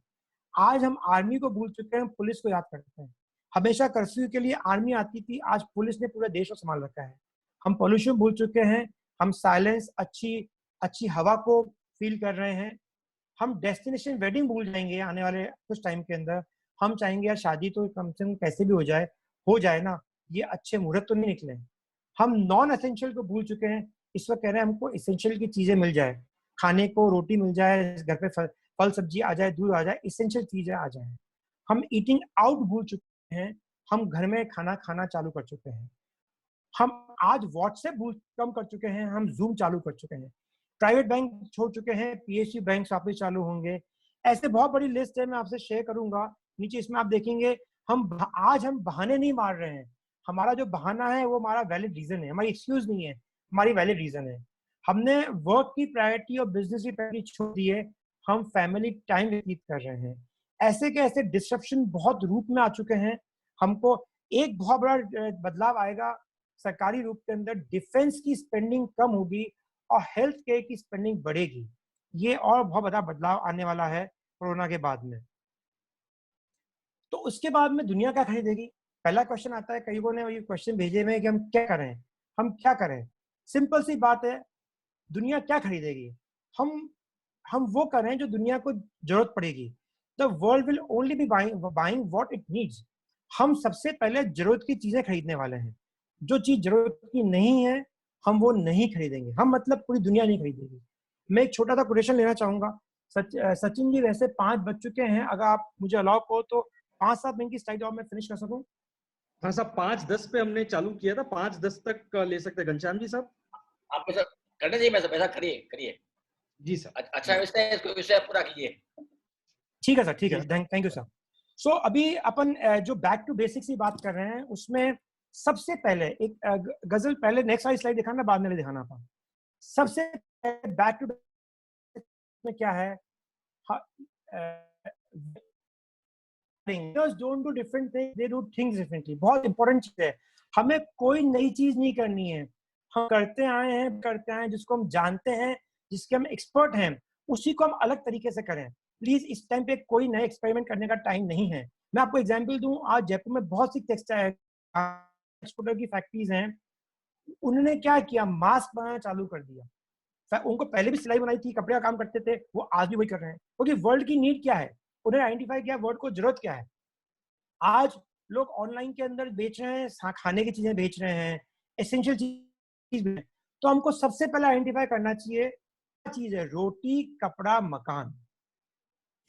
आज हम आर्मी को भूल चुके हैं, पुलिस को याद करते हैं। हमेशा कर्फ्यू के लिए आर्मी आती थी, आज पुलिस ने पूरा देश को संभाल रखा है। हम पोल्यूशन भूल चुके हैं, हम साइलेंस, अच्छी हवा को फील कर रहे हैं। हम डेस्टिनेशन वेडिंग भूल जाएंगे आने वाले कुछ टाइम के अंदर। हम चाहेंगे यार शादी तो कम से कम कैसे भी हो जाए ना, ये अच्छे मुहूर्त तो नहीं निकले। हम नॉन एसेंशियल को भूल चुके हैं, इस वक्त कह रहे हैं हमको एसेंशियल की चीजें मिल जाए, खाने को रोटी मिल जाए, घर पे फल सब्जी आ जाए, दूध आ जाए, एसेंशियल चीजें आ जाए। हम ईटिंग आउट भूल चुके हैं, हम घर में खाना खाना चालू कर चुके हैं। हम आज व्हाट्सएप कम कर चुके हैं, हम जूम चालू कर चुके हैं। प्राइवेट बैंक छोड़ चुके हैं, पीएसयू बैंक वापस चालू होंगे। ऐसे बहुत बड़ी लिस्ट है, मैं आपसे शेयर करूंगा नीचे। इसमें आप देखेंगे आज हम बहाने नहीं मार रहे हैं। हमारा जो बहाना है वो हमारा वैलिड रीजन है, हमारी एक्सक्यूज नहीं है, हमारी वैलिड रीजन है। हमने वर्क की प्रायोरिटी और बिजनेस की प्रायोरिटी छोड़ दी है, हम फैमिली टाइम व्यतीत कर रहे हैं। ऐसे के ऐसे डिस्ट्रप्शन बहुत रूप में आ चुके हैं। हमको एक बहुत बड़ा बदलाव आएगा सरकारी रूप के अंदर, डिफेंस की स्पेंडिंग कम होगी और हेल्थ केयर की स्पेंडिंग बढ़ेगी। ये और बहुत बड़ा बदलाव आने वाला है कोरोना के बाद में। तो उसके बाद में दुनिया क्या खरीदेगी? पहला क्वेश्चन आता है, कई लोगों ने ये क्वेश्चन भेजे हुए हैं कि हम क्या करें। सिंपल सी बात है, दुनिया क्या खरीदेगी? हम वो करें जो दुनिया को जरूरत पड़ेगी। The world will only B buying what it needs. हम सबसे पहले जरूरत की चीजें खरीदने वाले हैं। जो चीज जरूरत की नहीं है हम वो नहीं खरीदेंगे। हम मतलब पूरी दुनिया नहीं खरीदेगी। मैं एक छोटा सा कोटेशन लेना चाहूंगा। सचिन जी वैसे 5 बज चुके हैं, अगर आप मुझे अलाउ करो तो 5-7 मिनट की स्लाइड और मैं फिनिश कर सकूं। हाँ साहब, 5:10 पे हमने चालू किया था, 5:10 तक ले सकते हैं घनश्याम जी साहब। आप ऐसा करना चाहिए, ऐसा करिए जी सर। अच्छा विषय पूरा कीजिए। ठीक है सर, ठीक है, थैंक यू सर। सो अभी अपन जो बैक टू बेसिक्स की बात कर रहे हैं, उसमें सबसे पहले एक गजल, पहले नेक्स्ट वाली स्लाइड दिखाना, बाद में दिखाना था। सबसे बैक टू में क्या है, don't do different things, they do things differently। बहुत इंपॉर्टेंट चीज है। हमें कोई नई चीज नहीं करनी है, हम करते आए हैं जिसको हम जानते हैं, जिसके हम एक्सपर्ट हैं, उसी को हम अलग तरीके से करें। प्लीज इस टाइम पे कोई नए एक्सपेरिमेंट करने का टाइम नहीं है। मैं आपको एग्जांपल दूं, आज जयपुर में बहुत सी टेक्सटाइल एक्सपोर्टर की फैक्ट्रीज हैं, उन्होंने क्या किया, मास्क बनाना चालू कर दिया। उनको पहले भी सिलाई बनाई थी, कपड़े का काम करते थे, वो आज भी वही कर रहे हैं, क्योंकि वर्ल्ड की नीड क्या है, उन्हें आइडेंटिफाई किया वर्ल्ड को जरूरत क्या है। आज लोग ऑनलाइन के अंदर बेच रहे हैं, खाने की चीजें बेच रहे हैं, एसेंशियल चीज। तो हमको सबसे पहले आइडेंटिफाई करना चाहिए क्या चीज है, रोटी, कपड़ा, मकान।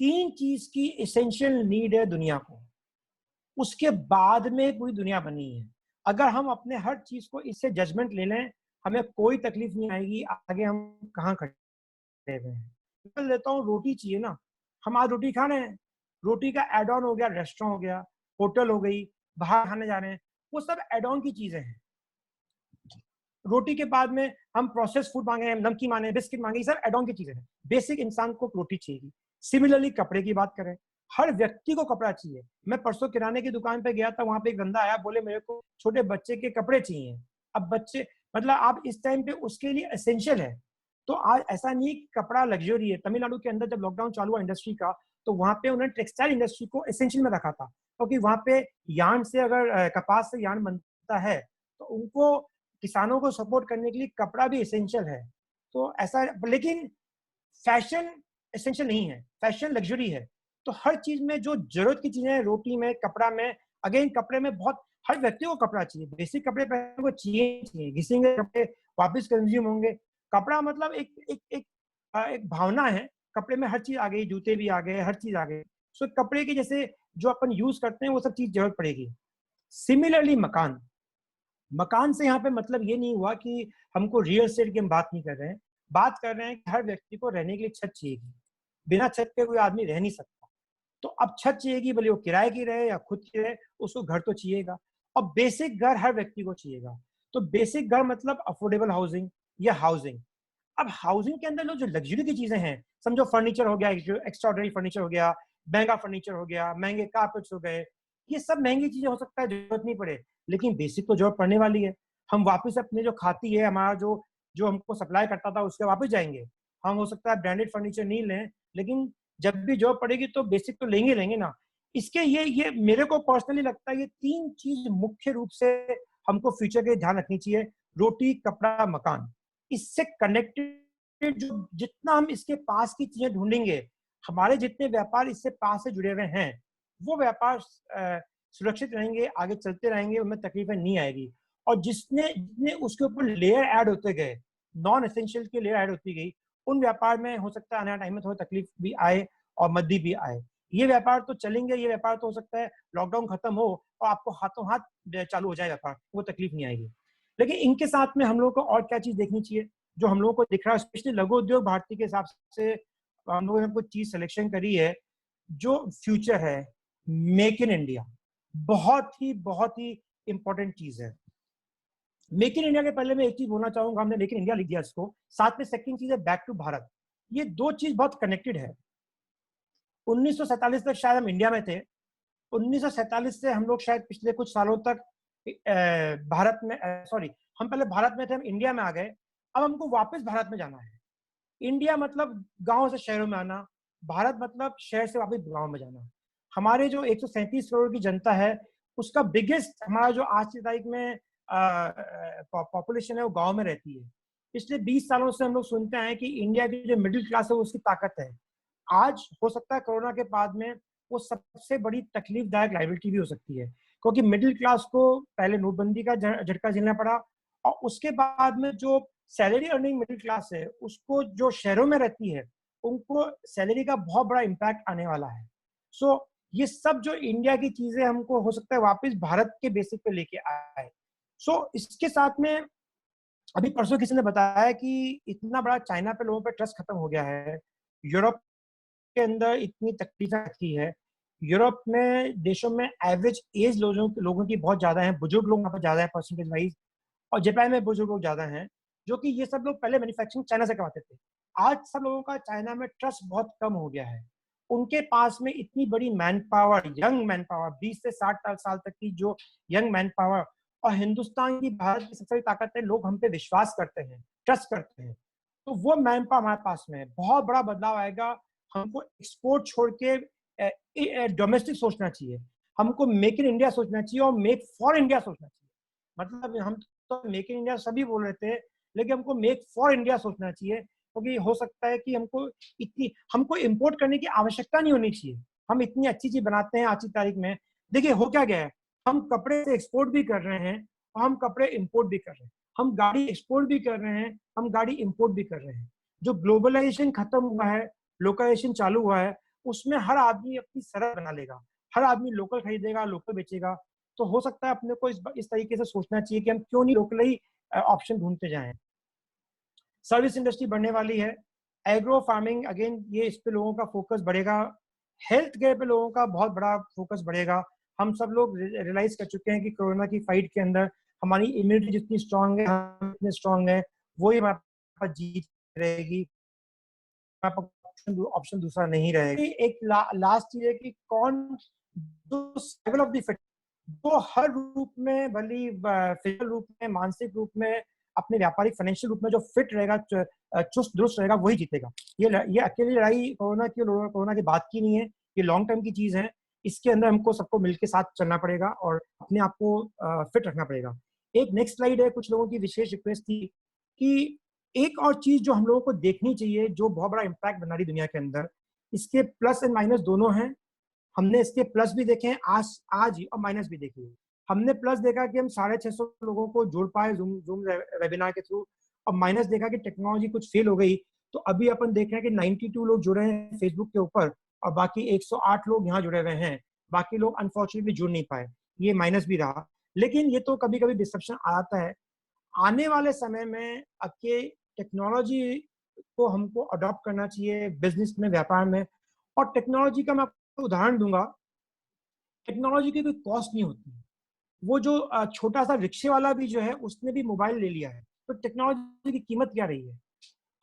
3 चीज की एसेंशियल नीड है दुनिया को, उसके बाद में पूरी दुनिया बनी है। अगर हम अपने हर चीज को इससे जजमेंट ले लें, हमें कोई तकलीफ नहीं आएगी, आगे हम कहाँ खड़े हुए हैं। मैं लेता हूँ, रोटी चाहिए ना, हम आज रोटी खा रहे हैं, रोटी का एड ऑन हो गया, रेस्टोरेंट हो गया, होटल हो गई, बाहर खाने जा रहे हैं, वो सब एड ऑन की चीजें हैं। रोटी के बाद में हम प्रोसेस फूड मांगे, नमकीन मांगे, बिस्किट मांगे, ये सब एड ऑन की चीजें हैं। बेसिक इंसान को रोटी चाहिए। सिमिलरली कपड़े की बात करें, हर व्यक्ति को कपड़ा चाहिए। मैं परसों किराने की दुकान पे गया था, वहां पे एक बंदा आया, बोले मेरे को छोटे बच्चे के कपड़े चाहिए। अब बच्चे मतलब आप इस टाइम पे उसके लिए एसेंशियल है। तो आज ऐसा नहीं कि कपड़ा लग्जरी है। तमिलनाडु के अंदर जब लॉकडाउन चालू हुआ इंडस्ट्री का, तो वहां पे उन्होंने टेक्सटाइल इंडस्ट्री को एसेंशियल में रखा था, क्योंकि वहां पे यार्न से, अगर कपास से यार्न बनता है, तो उनको किसानों को सपोर्ट करने के लिए कपड़ा भी एसेंशियल है। तो ऐसा, लेकिन फैशन एसेंशियल नहीं है, फैशन लग्जरी है। तो हर चीज में जो जरूरत की चीजें, रोटी में, कपड़ा में, अगेन कपड़े में बहुत, हर व्यक्ति को कपड़ा चाहिए। बेसिक कपड़े पहनने को चाहिए, घिसेंगे कपड़े वापस कंज्यूम होंगे। कपड़ा मतलब एक भावना है। कपड़े में हर चीज आ गई, जूते भी आ गए, हर चीज आ गई। सो कपड़े की जैसे जो अपन यूज करते हैं वो सब चीज जरूरत पड़ेगी। सिमिलरली मकान, मकान से यहाँ पे मतलब ये नहीं हुआ कि हमको रियल एस्टेट की हम बात नहीं कर रहे हैं, बात कर रहे हैं कि हर व्यक्ति को रहने के लिए छत चाहिए। बिना छत के कोई आदमी रह नहीं सकता। तो अब छत चाहिएगी, भले वो किराए की रहे या खुद की रहे, उसको घर तो चाहिएगा। और बेसिक घर हर व्यक्ति को चाहिएगा। तो बेसिक घर मतलब अफोर्डेबल हाउसिंग या हाउसिंग। अब हाउसिंग के अंदर जो लग्जरी की चीजें हैं, समझो फर्नीचर हो गया, एक्स्ट्राऑर्डिनरी फर्नीचर हो गया, महंगा फर्नीचर हो गया, महंगे कारपेट्स हो गए, ये सब महंगी चीजें हो सकता है जरूरत नहीं पड़े, लेकिन बेसिक तो जरूरत पड़ने वाली है। हम वापस अपने जो खाती है, हमारा जो जो हमको सप्लाई करता था उसके वापस जाएंगे। हम हो सकता है ब्रांडेड फर्नीचर नहीं लें, लेकिन जब भी जरूरत पड़ेगी तो बेसिक तो लेंगे ना। इसके ये मेरे को पर्सनली लगता है ये 3 चीज मुख्य रूप से हमको फ्यूचर के ध्यान रखनी चाहिए, रोटी, कपड़ा, मकान। इससे कनेक्टेड जो जितना हम इसके पास की चीजें ढूंढेंगे, हमारे जितने व्यापार इससे पास से जुड़े हुए हैं, वो व्यापार सुरक्षित रहेंगे, आगे चलते रहेंगे, उनमें तकलीफें नहीं आएगी। और जितने उसके ऊपर लेयर ऐड होते गए, नॉन एसेंशियल की लेयर ऐड होती गई, उन व्यापार में हो सकता है आने वाले टाइम में थोड़ी तकलीफ भी आए और मद्दी भी आए। ये व्यापार तो चलेंगे, ये व्यापार तो हो सकता है लॉकडाउन खत्म हो और आपको हाथों हाथ चालू हो जाए व्यापार, वो तकलीफ नहीं आएगी। लेकिन इनके साथ में हम लोग को और क्या चीज देखनी चाहिए, जो हम लोगों को दिख रहा है, स्पेशली लघु उद्योग भारती के हिसाब से हम लोगों ने कुछ चीज सिलेक्शन करी है जो फ्यूचर है। मेक इन इंडिया बहुत ही इंपॉर्टेंट चीज है। मेक इन इंडिया के पहले मैं एक चीज बोलना चाहूंगा, हमने मेक इन इंडिया लिख दिया इसको, साथ में सेकंड चीज है बैक टू भारत। ये 2 चीज बहुत कनेक्टेड है। 1947 तक शायद हम इंडिया में थे, 1947 से हम लोग शायद पिछले कुछ सालों तक भारत में, सॉरी, हम पहले भारत में थे, हम इंडिया में आ गए, अब हमको वापस भारत में जाना है। इंडिया मतलब गांव से शहरों में आना, भारत मतलब शहर से वापस गांव में जाना। हमारे जो 137 करोड़ की जनता है, उसका बिगेस्ट, हमारा जो आज की तारीख में पॉपुलेशन है, वो गांव में रहती है। पिछले 20 सालों से हम लोग सुनते हैं कि इंडिया की जो मिडिल क्लास है वो उसकी ताकत है। आज हो सकता है कोरोना के बाद में वो सबसे बड़ी तकलीफदायक लाइबिलिटी भी हो सकती है, क्योंकि मिडिल क्लास को पहले नोटबंदी का झटका झेलना पड़ा, और उसके बाद में जो सैलरी अर्निंग मिडिल क्लास है, उसको जो शहरों में रहती है, उनको सैलरी का बहुत बड़ा इम्पैक्ट आने वाला है। सो ये सब जो इंडिया की चीजें हमको हो सकता है वापस भारत के बेसिक पे लेके आए। सो इसके साथ में अभी परसों किसी ने बताया कि इतना बड़ा चाइना पे लोगों पे ट्रस्ट खत्म हो गया है, यूरोप के अंदर इतनी तकलीफें आती है, यूरोप में देशों में एवरेज एज लोगों की बहुत ज्यादा है, बुजुर्ग लोग वहाँ पर ज्यादा है परसेंटेज वाइज, और जापान में बुजुर्ग लोग ज्यादा हैं, जो कि ये सब लोग पहले मैन्युफैक्चरिंग चाइना से करवाते थे। आज सब लोगों का चाइना में ट्रस्ट बहुत कम हो गया है। उनके पास में इतनी बड़ी man power, young man power, 20 से 60 साल तक की जो यंग मैन पावर, और हिंदुस्तान की, भारत की सबसे बड़ी ताकत है, लोग हम पे विश्वास करते हैं, ट्रस्ट करते हैं। तो वो मैन पावर हमारे पास में है, बहुत बड़ा बदलाव आएगा। हमको एक्सपोर्ट छोड़ के डोमेस्टिक सोचना चाहिए, हमको मेक इन इंडिया सोचना चाहिए और मेक फॉर इंडिया सोचना चाहिए। मतलब हम तो मेक इन इंडिया सभी बोल रहे थे, लेकिन हमको मेक फॉर इंडिया सोचना चाहिए, क्योंकि हो सकता है कि हमको इम्पोर्ट करने की आवश्यकता नहीं होनी चाहिए। हम इतनी अच्छी चीज बनाते हैं आज की तारीख में। देखिए हो क्या गया है, हम कपड़े से एक्सपोर्ट भी कर रहे हैं और हम कपड़े इंपोर्ट भी कर रहे हैं, हम गाड़ी एक्सपोर्ट भी कर रहे हैं, हम गाड़ी इंपोर्ट भी कर रहे हैं। जो ग्लोबलाइजेशन खत्म हुआ है, लोकलाइजेशन चालू हुआ है, उसमें हर आदमी अपनी सरहद बना लेगा, हर आदमी लोकल खरीदेगा, लोकल बेचेगा। तो हो सकता है अपने को इस तरीके से सोचना चाहिए कि हम क्यों नहीं लोकल ही ऑप्शन ढूंढते जाएं। सर्विस इंडस्ट्री बढ़ने वाली है, एग्रो फार्मिंग, अगेन ये इस पे लोगों का फोकस बढ़ेगा, हेल्थ केयर पे लोगों का बहुत बड़ा फोकस बढ़ेगा। हम सब लोग रियलाइज कर चुके हैं कि कोरोना की फाइट के अंदर हमारी इम्यूनिटी जितनी स्ट्रांग है, हम इतने स्ट्रांग है, वही हमारे पास जीत रहेगी, ऑप्शन दूसरा नहीं रहेगा। एक लास्ट चीज है कि कौन जो सर्वाइवल ऑफ द फिट, वो हर रूप में, भली फिजिकल रूप में, मानसिक रूप में, अपने व्यापारिक फाइनेंशियल रूप में जो फिट रहेगा, चुस्त दुरुस्त रहेगा, वही जीतेगा। ये अकेली लड़ाई कोरोना की बात की नहीं है, ये लॉन्ग टर्म की चीज है। इसके अंदर हमको सबको मिलकर साथ चलना पड़ेगा और अपने आप को फिट रखना पड़ेगा। एक नेक्स्ट स्लाइड है, कुछ लोगों की विशेष रिक्वेस्ट थी कि एक और चीज जो हम लोगों को देखनी चाहिए, जो बहुत बड़ा इम्पैक्ट बना रही दुनिया के अंदर, इसके प्लस एंड माइनस दोनों हैं। हमने इसके प्लस भी देखे हैं आज ही, और माइनस भी देखे। हमने प्लस देखा कि हम 650 लोगों को जोड़ पाए जूम वेबिनार के थ्रू, और माइनस देखा कि टेक्नोलॉजी कुछ फेल हो गई। तो अभी अपन देख रहे हैं कि 92 लोग जुड़े हैं फेसबुक के ऊपर और बाकी 108 लोग यहाँ जुड़े हुए हैं, बाकी लोग अनफॉर्चुनेटली जुड़ नहीं पाए, ये माइनस भी रहा। लेकिन ये तो कभी कभी डिस्ट्रप्शन आता है। आने वाले समय में अब के टेक्नोलॉजी को हमको अडॉप्ट करना चाहिए बिजनेस में, व्यापार में। और टेक्नोलॉजी का मैं आपको उदाहरण दूंगा, टेक्नोलॉजी की कोई कॉस्ट नहीं होती। वो जो छोटा सा रिक्शे वाला भी जो है, उसने भी मोबाइल ले लिया है, तो टेक्नोलॉजी की कीमत क्या रही है?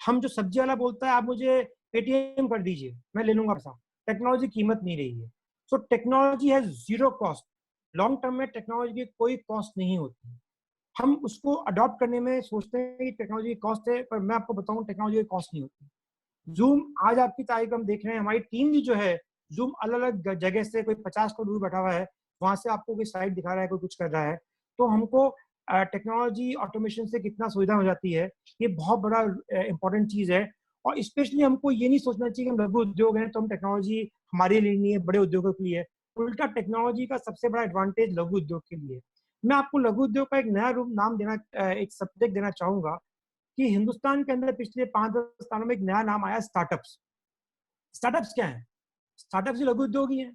हम जो सब्जी वाला बोलता है आप मुझे पेटीएम कर दीजिए, मैं ले लूंगा पैसा, टेक्नोलॉजी कीमत नहीं रही है। So technology has zero cost. Long term में टेक्नोलॉजी की कोई कॉस्ट नहीं होती। हम उसको अडॉप्ट करने में सोचते हैं कि टेक्नोलॉजी कॉस्ट है, पर मैं आपको बताऊं टेक्नोलॉजी की कॉस्ट नहीं होती। जूम आज आपकी तारीख हम देख रहे हैं, हमारी टीम भी जो है जूम अलग अलग जगह से, कोई 50 को दूर बैठा हुआ है, वहां से आपको कोई स्लाइड दिखा रहा है, कोई कुछ कर रहा है। तो हमको टेक्नोलॉजी ऑटोमेशन से कितना सुविधा हो जाती है, ये बहुत बड़ा इंपॉर्टेंट चीज है। और स्पेशली हमको ये नहीं सोचना चाहिए कि हम लघु उद्योग हैं तो हम टेक्नोलॉजी हमारे लिए नहीं है, बड़े उद्योगों के लिए है। उल्टा टेक्नोलॉजी का सबसे बड़ा एडवांटेज लघु उद्योग के लिए। मैं आपको लघु उद्योग का एक नया रूप नाम देना, एक सब्जेक्ट देना चाहूंगा कि हिंदुस्तान के अंदर पिछले 5-10 सालों में एक नया नाम आया, स्टार्टअप्स। स्टार्टअप्स क्या है? स्टार्टअप्स ही लघु उद्योग ही है,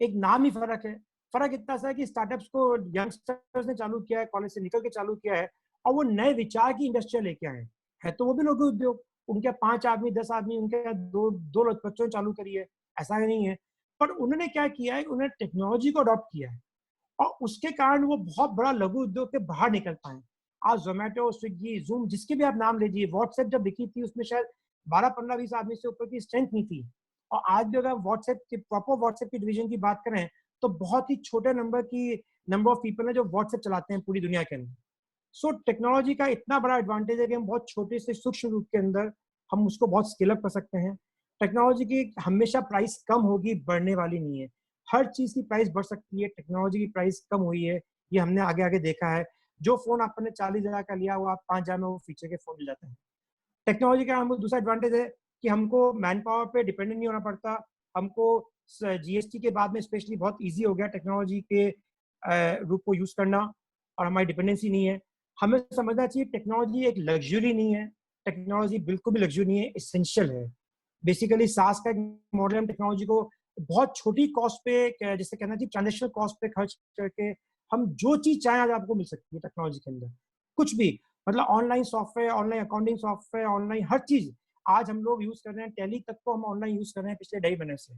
एक नाम ही फर्क है। फर्क इतना सा है कि स्टार्टअप्स को यंगस्टर्स ने चालू किया है, कॉलेज से निकल के चालू किया है, और वो नए विचार की इंडस्ट्री लेके आए हैं। तो वो भी लघु उद्योग, उनके 5 आदमी 10 आदमी, उनके दो बच्चों ने चालू करी है, ऐसा नहीं है। पर उन्होंने क्या किया है, उन्होंने टेक्नोलॉजी को अडॉप्ट किया है और उसके कारण वो बहुत बड़ा लघु उद्योग के बाहर निकल पाए। आज जोमेटो, स्विगी, जूम, जिसके भी आप नाम लीजिए, व्हाट्सएप जब दिखी थी उसमें शायद 12-15-20 आदमी से ऊपर की स्ट्रेंथ नहीं थी। और आज भी अगर व्हाट्सएप की प्रॉपर व्हाट्सएप की डिवीजन की बात करें तो बहुत ही छोटे नंबर ऑफ पीपल है जो व्हाट्सएप चलाते हैं पूरी दुनिया के अंदर। सो टेक्नोलॉजी का इतना बड़ा एडवांटेज है कि हम बहुत छोटे से सूक्ष्म रूप के अंदर हम उसको बहुत स्केल अप कर सकते हैं। टेक्नोलॉजी की हमेशा प्राइस कम होगी, बढ़ने वाली नहीं है। हर चीज की प्राइस बढ़ सकती है, टेक्नोलॉजी की प्राइस कम हुई है, ये हमने आगे आगे देखा है। जो फोन आपने 40,000 का लिया वो आप 5,000 में वो फीचर के फोन मिल जाते हैं। टेक्नोलॉजी का हमको दूसरा एडवांटेज है कि हमको मैन पावर पे डिपेंडेंट नहीं होना पड़ता। हमको जीएसटी के बाद में स्पेशली बहुत इजी हो गया टेक्नोलॉजी के रूप को यूज करना, और हमारी डिपेंडेंसी नहीं है। हमें समझना चाहिए टेक्नोलॉजी एक लग्जरी नहीं है, टेक्नोलॉजी बिल्कुल भी लग्जरी नहीं है, इसेंशियल है। बेसिकली सास का मॉडल, हम टेक्नोलॉजी को बहुत छोटी कॉस्ट पे, जैसे कहना चाहिए ट्रांजेक्शनल कॉस्ट पे खर्च करके हम जो चीज चाहें आज आपको मिल सकती है टेक्नोलॉजी के अंदर। कुछ भी, मतलब online software, online accounting software, online हर चीज आज हम लोग यूज कर रहे हैं। टैली तक को हम ऑनलाइन यूज कर रहे हैं पिछले 2.5 महीने से,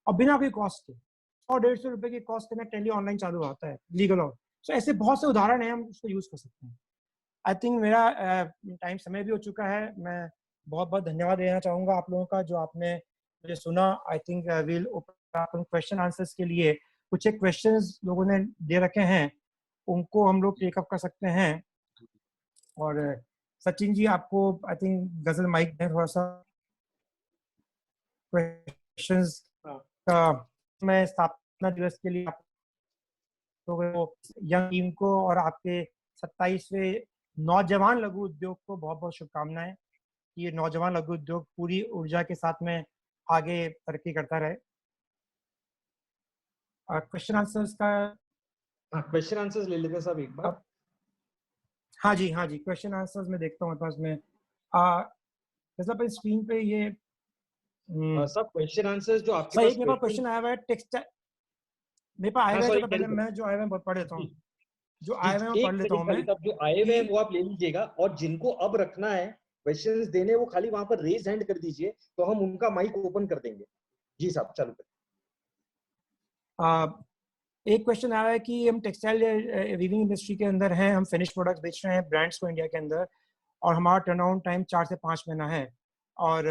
और बिना कोई कॉस्ट के। 100-150 रुपए की कॉस्ट के ना टैली ऑनलाइन चालू होता है, लीगल। और सो ऐसे बहुत से उदाहरण हैं, हम उसको यूज कर सकते हैं। आई थिंक मेरा टाइम समय भी हो चुका है। मैं बहुत बहुत धन्यवाद देना चाहूंगा आप लोगों का जो आपने मुझे सुना। I think will open question answers के लिए। कुछ एक क्वेश्चंस लोगों ने दे रखे हैं, उनको हम लोग टेकअप कर सकते हैं। और सचिन जी, आपको आई थिंक गजल माइक में थोड़ा सा। क्वेश्चंस का मैं स्थापना दिवस के लिए तो यंग टीम को और आपके 27वें नौजवान लघु उद्योग को बहुत बहुत शुभकामनाएं। ये नौजवान लघु उद्योग पूरी ऊर्जा के साथ में आगे तरक्की करता रहे। क्वेश्चन आंसर्स का क्वेश्चन आंसर्स ले लेते हैं सब एक बार। हाँ जी क्वेश्चन आंसर्स में देखता हूँ पास में जैसा पर स्क्रीन पे ये सब क्वेश्चन आंसर्स जो आपके पास पास एक मेरे पास क्वेश्चन आया हुआ है टेक्सटाइल मेरे पास आया हुआ है, पहले मैं जो आए हुए हैं पढ़ लेता हूँ, जो आए हुए हैं पढ़ लेता हूँ मैं। जो आए हुए हैं वो आप ले लीजिएगा, और जिनको अब रखना है क्वेश्चंस देने, वो खाली वहां पर रेज हैंड कर दीजिए तो हम उनका माइक ओपन कर देंगे। जी साहब चालू करें। एक क्वेश्चन आया है कि हम टेक्सटाइल वीविंग इंडस्ट्री के अंदर हैं, हम फिनिश प्रोडक्ट्स बेच रहे हैं ब्रांड्स को इंडिया के अंदर, और हमारा टर्नअराउंड टाइम 4 से 5 महीना है, और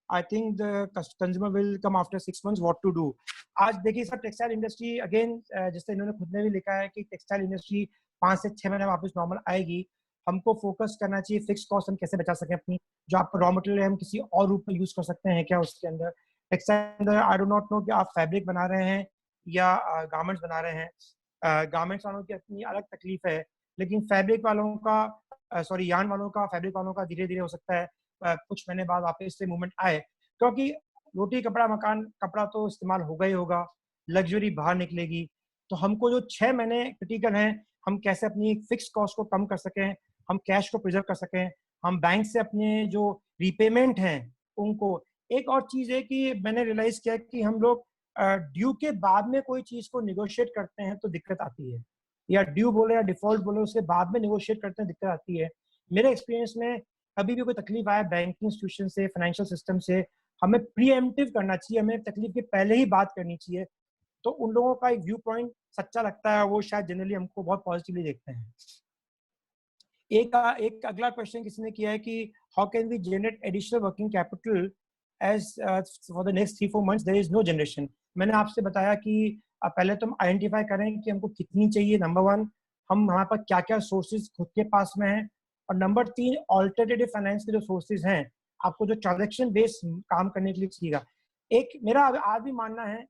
I think the consumer will come after 6 months, what to do. आज देखिए सर, टेक्सटाइल इंडस्ट्री अगेन, जैसे इन्होंने खुद ने भी लिखा है कि टेक्सटाइल इंडस्ट्री 5 से 6 महीने वापस नॉर्मल आएगी। हमको फोकस करना चाहिए फिक्स कॉस्ट हम कैसे बचा सकें अपनी, जो आपका रॉ मटेरियल है हम किसी और रूप में यूज कर सकते हैं क्या उसके अंदर। टेक्सटाइल अंदर आई डो नॉट नो कि आप फैब्रिक बना रहे हैं या गारमेंट्स बना रहे हैं। गारमेंट्स वालों की अपनी अलग तकलीफ है, लेकिन फैब्रिक वालों का सॉरी यार्न वालों का, फैब्रिक वालों का धीरे धीरे हो सकता है कुछ महीने बाद वापस से मूवमेंट आए, क्योंकि रोटी कपड़ा मकान कपड़ा तो इस्तेमाल होगा ही होगा, लग्जरी बाहर निकलेगी। तो हमको जो 6 महीने क्रिटिकल हैं, हम कैसे अपनी फिक्स कॉस्ट को कम कर सकें, हम कैश को प्रिजर्व कर सकें, हम बैंक से अपने जो रीपेमेंट हैं उनको। एक और चीज है कि मैंने रियलाइज किया कि हम लोग ड्यू के बाद में कोई चीज को निगोशिएट करते हैं तो दिक्कत आती है, या ड्यू बोले या डिफॉल्ट बोले उसके बाद में निगोशिएट करते हैं दिक्कत आती है। मेरे एक्सपीरियंस में कभी भी कोई तकलीफ आए बैंकिंग इंस्टीट्यूशन से, फाइनेंशियल सिस्टम से, हमें प्रीएम्प्टिव करना चाहिए, हमें तकलीफ के पहले ही बात करनी चाहिए। तो उन लोगों का एक व्यू पॉइंट सच्चा लगता है, वो शायद जनरली हमको बहुत पॉजिटिवली देखते हैं। एक अगला क्वेश्चन किसी ने किया है कि how can we generate additional working capital as for the next 3-4 months there is no generation. मैंने आपसे बताया कि पहले तो हम आइडेंटिफाई करें कि हमको कितनी चाहिए, नंबर 1, हम हमारे पास क्या क्या सोर्सेज खुद के पास में हैं, और नंबर 3 ऑल्टरनेटिव फाइनेंस के जो सोर्सेज हैं, आपको जो ट्रांजेक्शन बेस्ड काम करने के लिए चाहिएगा। एक मेरा आज भी मानना है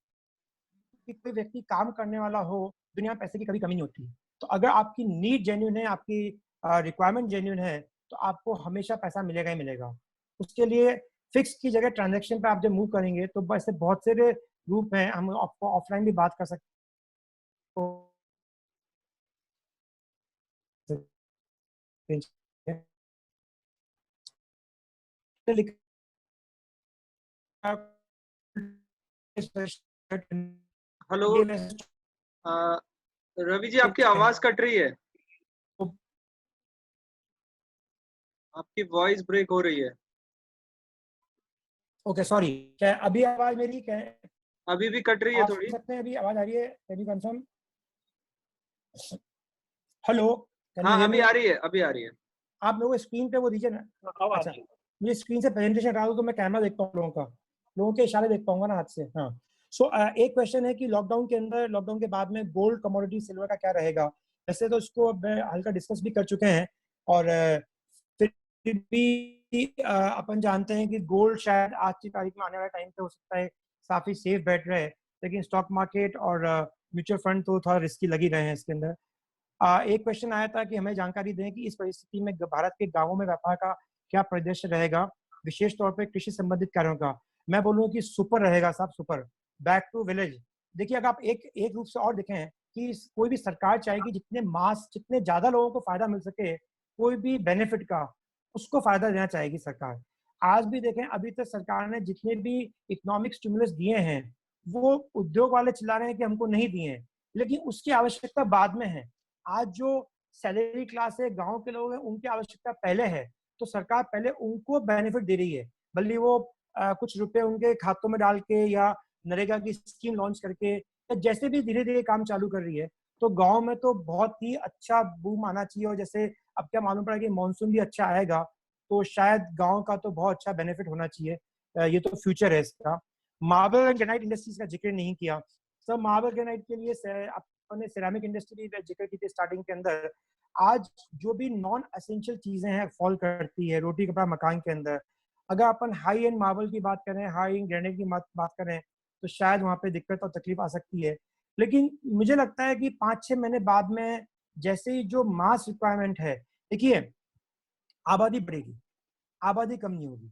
कि कोई व्यक्ति काम करने वाला हो, दुनिया में पैसे की कभी कमी नहीं होती। तो अगर आपकी नीड जेन्युइन है, आपकी रिक्वायरमेंट जेन्युइन है, तो आपको हमेशा पैसा मिलेगा ही मिलेगा। उसके लिए फिक्स की जगह ट्रांजैक्शन पे आप जब मूव करेंगे तो ऐसे बहुत सारे रूप हैं, हम आपको ऑफलाइन भी बात कर सकते हेलो रवि जी, आपकी आवाज कट रही है, आपकी वॉइस ब्रेक हो रही है। ओके सॉरी, क्या अभी आवाज मेरी क्या अभी भी कट रही है आप थोड़ी। सुन सकते हैं? अभी आवाज आ रही है? Can you confirm? हेलो, हाँ अभी आ रही है, अभी आ रही है। आप लोगों को स्क्रीन पे वो दीजिए ना। अच्छा, मुझे स्क्रीन से प्रेजेंटेशन हटा दो तो मैं कैमरा देख पाऊँ लोगों का, लोगों के इशारे देख पाऊंगा ना हाथ से। हाँ, सो एक क्वेश्चन है कि लॉकडाउन के अंदर, लॉकडाउन के बाद में गोल्ड, कमोडिटी, सिल्वर का क्या रहेगा। वैसे तो इसको अब हल्का डिस्कस भी कर चुके हैं, और फिर भी अपन जानते हैं कि गोल्ड शायद आज की तारीख में आने वाले टाइम पे हो सकता है काफी सेफ बैठ रहे, लेकिन स्टॉक मार्केट और म्यूचुअल फंड तो थोड़ा रिस्की लग ही रहे हैं इसके अंदर। एक क्वेश्चन आया था कि हमें जानकारी दें कि इस परिस्थिति में भारत के गांवों में व्यापार का क्या परिदृश्य रहेगा, विशेष तौर पर कृषि संबंधित कार्यों का। मैं बोलूँ कि सुपर रहेगा साहब, सुपर, बैक टू विलेज। देखिए, अगर आप एक रूप से और देखें कि कोई भी सरकार चाहेगी जितने ज्यादा लोगों को फायदा मिल सके, कोई भी बेनिफिट का, उसको फायदा देना चाहेगी सरकार। आज भी देखें, अभी तक सरकार ने जितने भी इकोनॉमिक स्टिमुलस दिए हैं वो उद्योग वाले चिल्ला रहे हैं कि हमको नहीं दिए हैं, लेकिन उसकी आवश्यकता बाद में है। आज जो सैलरी क्लास है, गांव के लोग हैं, उनकी आवश्यकता पहले है, तो सरकार पहले उनको बेनिफिट दे रही है, भले वो कुछ रुपए उनके खातों में डाल के या नरेगा की स्कीम लॉन्च करके या जैसे भी धीरे धीरे काम चालू कर रही है। तो गांव में तो बहुत ही अच्छा बूम आना चाहिए, और जैसे अब क्या मालूम पड़ा कि मानसून भी अच्छा आएगा, तो शायद गांव का तो बहुत अच्छा बेनिफिट होना चाहिए। ये तो फ्यूचर है इसका। मार्बल एंड ग्रेनाइट इंडस्ट्रीज का जिक्र नहीं किया सर। मार्बल ग्रेनाइट के लिए अपने सिरेमिक इंडस्ट्री का जिक्र की थी स्टार्टिंग के अंदर। आज जो भी नॉन एसेंशियल चीजें हैं फॉल करती है रोटी कपड़ा मकान के अंदर, अगर अपन हाई एंड मार्बल की बात करें, हाई एंड ग्रेनाइट की बात करें, तो शायद वहाँ पे दिक्कत और तकलीफ आ सकती है। लेकिन मुझे लगता है कि 5-6 महीने बाद में जैसे ही जो मास रिक्वायरमेंट है, देखिए आबादी बढ़ेगी, आबादी कम नहीं होगी।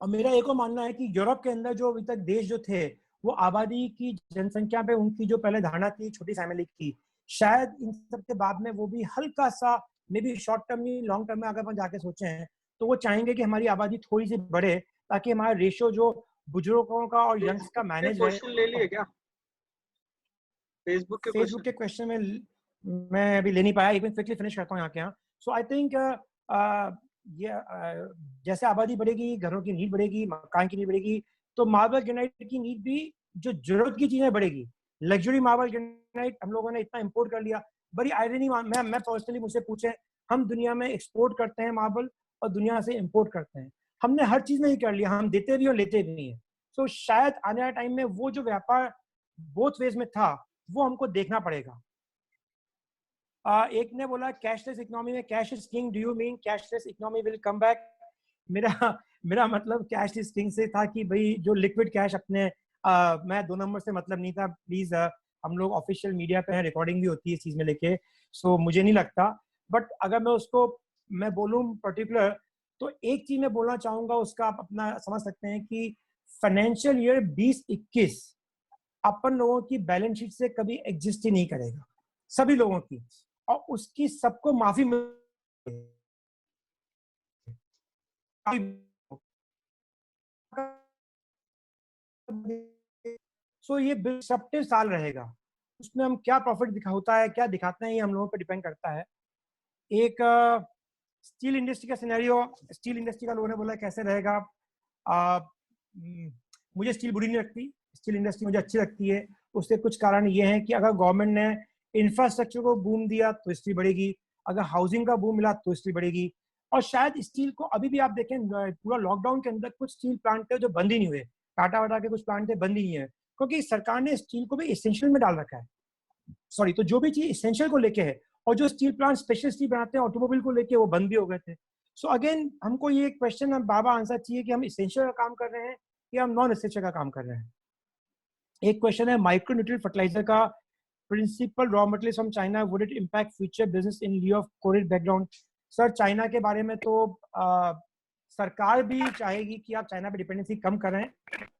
और मेरा एक और मानना है कि यूरोप के अंदर जो अभी तक देश जो थे, वो आबादी की जनसंख्या पे उनकी जो पहले धारणा थी छोटी फैमिली की, शायद इन सब के बाद में वो भी हल्का सा, मे बी शॉर्ट टर्म नहीं लॉन्ग टर्म में अगर अपन जाके सोचें, तो वो चाहेंगे कि हमारी आबादी थोड़ी सी बढ़े, ताकि हमारा रेशियो जो बुजुर्गों का और यंग्स का मैनेज रहे। क्वेश्चन ले लिए क्या? फेसबुक के फेसबुक के क्वेश्चन में मैं अभी ले नहीं पाया, एक मिनट क्विकली फिनिश करता हूँ यहाँ के यहाँ। सो आई थिंक जैसे आबादी बढ़ेगी, घरों की नीड बढ़ेगी, मकान की नीड बढ़ेगी, तो मार्बल ग्रेनाइट की नीड भी जो जरूरत की चीजें बढ़ेगी। लग्जरी मार्बल ग्रेनाइट हम लोगों ने इतना इंपोर्ट कर लिया, बड़ी आयरनी। मैं पर्सनली, मुझसे पूछे, हम दुनिया में एक्सपोर्ट करते हैं मार्बल और दुनिया से इंपोर्ट करते हैं। हमने हर चीज में ही कर लिया, हम देते भी और लेते भी हैं। तो शायद आने वाले टाइम में वो जो व्यापार बोथ वेज में था, वो हमको देखना पड़ेगा। एक ने बोला कैशलेस इकोनॉमी में cash is king, do you mean cashless economy will come back? मेरा मतलब कैश इज किंग से था कि भाई जो लिक्विड कैश अपने मैं 2 नंबर से मतलब नहीं था, प्लीज। हम लोग ऑफिशियल मीडिया पे हैं, रिकॉर्डिंग भी होती है इस चीज में लेके, सो मुझे नहीं लगता। बट अगर मैं उसको मैं बोलूँ पर्टिकुलर, तो एक चीज मैं बोलना चाहूंगा, उसका आप अपना समझ सकते हैं कि फाइनेंशियल ईयर 2021 अपन लोगों की बैलेंस शीट से कभी एग्जिस्ट ही नहीं करेगा, सभी लोगों की, और उसकी सबको माफी सो ये डिसरप्टिव साल रहेगा। उसमें हम क्या प्रॉफिट होता है, क्या दिखाते हैं, ये हम लोगों पर डिपेंड करता है। एक स्टील इंडस्ट्री का सिनेरियो, स्टील इंडस्ट्री का लोगों ने बोला कैसे रहेगा। मुझे स्टील बुरी नहीं लगती, स्टील इंडस्ट्री मुझे अच्छी लगती है। उसके कुछ कारण ये हैं कि अगर गवर्नमेंट ने इंफ्रास्ट्रक्चर को बूम दिया तो स्टील बढ़ेगी, अगर हाउसिंग का बूम मिला तो स्टील बढ़ेगी। और शायद स्टील को अभी भी आप देखें, पूरा लॉकडाउन के अंदर कुछ स्टील प्लांट थे जो बंद ही नहीं हुए, टाटा वाटा के कुछ प्लांट थे बंद ही नहीं है, क्योंकि सरकार ने स्टील को भी एसेंशियल में डाल रखा है। सॉरी, तो जो भी चीज एसेंशियल को लेके है, और जो स्टील प्लांट स्पेशल स्टील बनाते हैं ऑटोमोबाइल को लेके, वो बंद भी हो गए थे। सो अगेन हमको ये क्वेश्चन हम बाबा आंसर चाहिए कि हम एसेंशियल का काम कर रहे हैं या हम नॉन एसेंशियल का काम कर रहे हैं। एक क्वेश्चन है माइक्रो न्यूट्रिएंट फर्टिलाइजर का principal raw material from China, would it impact future business in lieu of covid background? Sir, China के बारे में तो सरकार भी चाहेगी कि आप चाइना पे डिपेंडेंसी कम करें।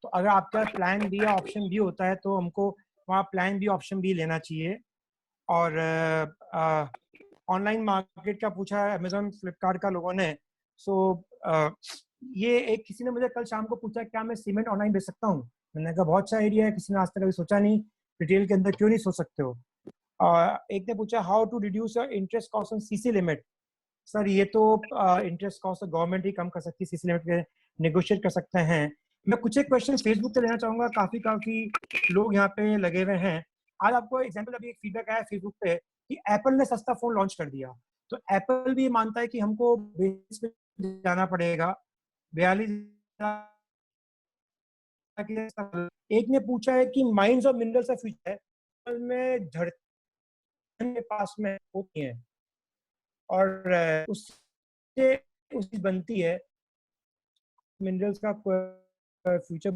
तो अगर आपका प्लान बी या ऑप्शन बी होता है, तो हमको वहाँ प्लान बी ऑप्शन बी लेना चाहिए। और ऑनलाइन मार्केट का पूछा है अमेजोन फ्लिपकार्ट का लोगों ने। सो ये एक किसी ने मुझे कल शाम को पूछा क्या मैं सीमेंट ऑनलाइन बेच सकता हूँ। मैंने कहा बहुत अच्छा आइडिया है, किसी ने आज तक कभी सोचा नहीं, रिटेल के अंदर क्यों नहीं सोच सकते हो। एक ने पूछा how to reduce interest cost on CC limit. Sir, ये तो इंटरेस्ट कॉस्ट गवर्नमेंट ही कम कर सकती है, सीसी लिमिट के नेगोशिएट कर सकते हैं। मैं कुछ एक क्वेश्चन फेसबुक पे लेना चाहूंगा, काफी लोग यहाँ पे लगे हुए हैं। आज आपको एग्जांपल, अभी एक फीडबैक आया फेसबुक पे कि एप्पल ने सस्ता फोन लॉन्च कर दिया, तो एप्पल भी मानता है कि हमको बेस पे जाना पड़ेगा। 42। एक ने पूछा है कि माइंस और मिनरल्स का फ्यूचर है में धरती के पास में होती है और उससे उसकी बनती है मिनरल्स का फ्यूचर।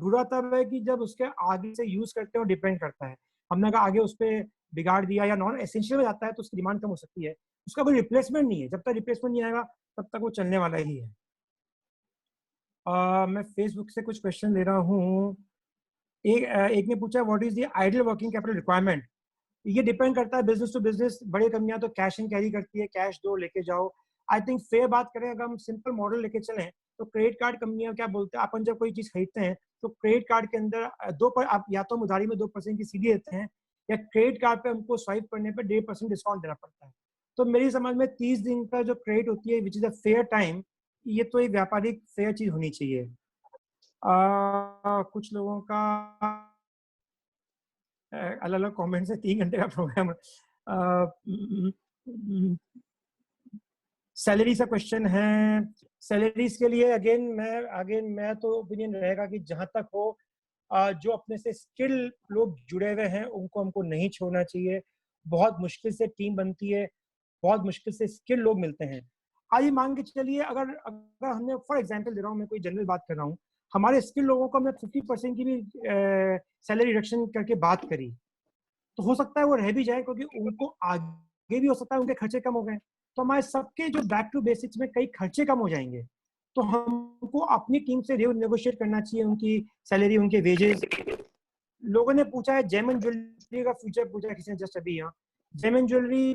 बुरा तब है कि जब उसके आगे से यूज करते हो, डिपेंड करता है। हमने अगर आगे उस पर बिगाड़ दिया या नॉन एसेंशियल में जाता है तो उसकी डिमांड कम हो सकती है। उसका कोई रिप्लेसमेंट नहीं है, जब तक रिप्लेसमेंट नहीं आएगा तब तक वो चलने वाला ही है। मैं फेसबुक से कुछ क्वेश्चन ले रहा हूँ। एक ने पूछा what is the ideal working capital requirement. ये डिपेंड करता है बिजनेस टू बिजनेस। बड़ी कंपनियां तो कैश एंड कैरी करती है, कैश दो लेके जाओ। आई थिंक फेयर बात करें, अगर हम सिंपल मॉडल लेके चलें तो क्रेडिट कार्ड कंपनियां क्या बोलते हैं, अपन जब कोई चीज खरीदते हैं तो क्रेडिट कार्ड के अंदर आप या तो उधारी में 2% की सीडी देते हैं, या क्रेडिट कार्ड पे हमको स्वाइप करने पर 1.5% डिस्काउंट देना पड़ता है। तो मेरी समझ में 30 दिन का जो क्रेडिट होती है which is a fair time, ये तो एक व्यापारिक फेयर चीज होनी चाहिए। कुछ लोगों का अलग अलग कमेंट से 3 घंटे का प्रोग्राम। सैलरी का क्वेश्चन है। सैलरीज के लिए अगेन मैं तो ओपिनियन रहेगा कि जहां तक हो जो अपने से स्किल लोग जुड़े हुए हैं उनको हमको नहीं छोड़ना चाहिए। बहुत मुश्किल से टीम बनती है, बहुत मुश्किल से स्किल लोग मिलते हैं। आइए मान के चलिए, अगर अगर हमने फॉर एग्जांपल दे रहा हूँ, मैं कोई जनरल बात कर रहा हूँ, हमारे स्किल लोगों को हमने 50% की भी सैलरी रिडक्शन करके बात करी, तो हो सकता है वो रह भी जाए, क्योंकि उनको आगे भी हो सकता है उनके खर्चे कम हो गए। तो हमारे सबके जो बैक टू बेसिक्स में कई खर्चे कम हो जाएंगे, तो हमको अपनी टीम से नेगोशिएट करना चाहिए उनकी सैलरी, उनके वेजेस। लोगों ने पूछा है जेमन ज्वेलरी का फ्यूचर, पूछा है किसी ने जस्ट अभी यहाँ। जेमन ज्वेलरी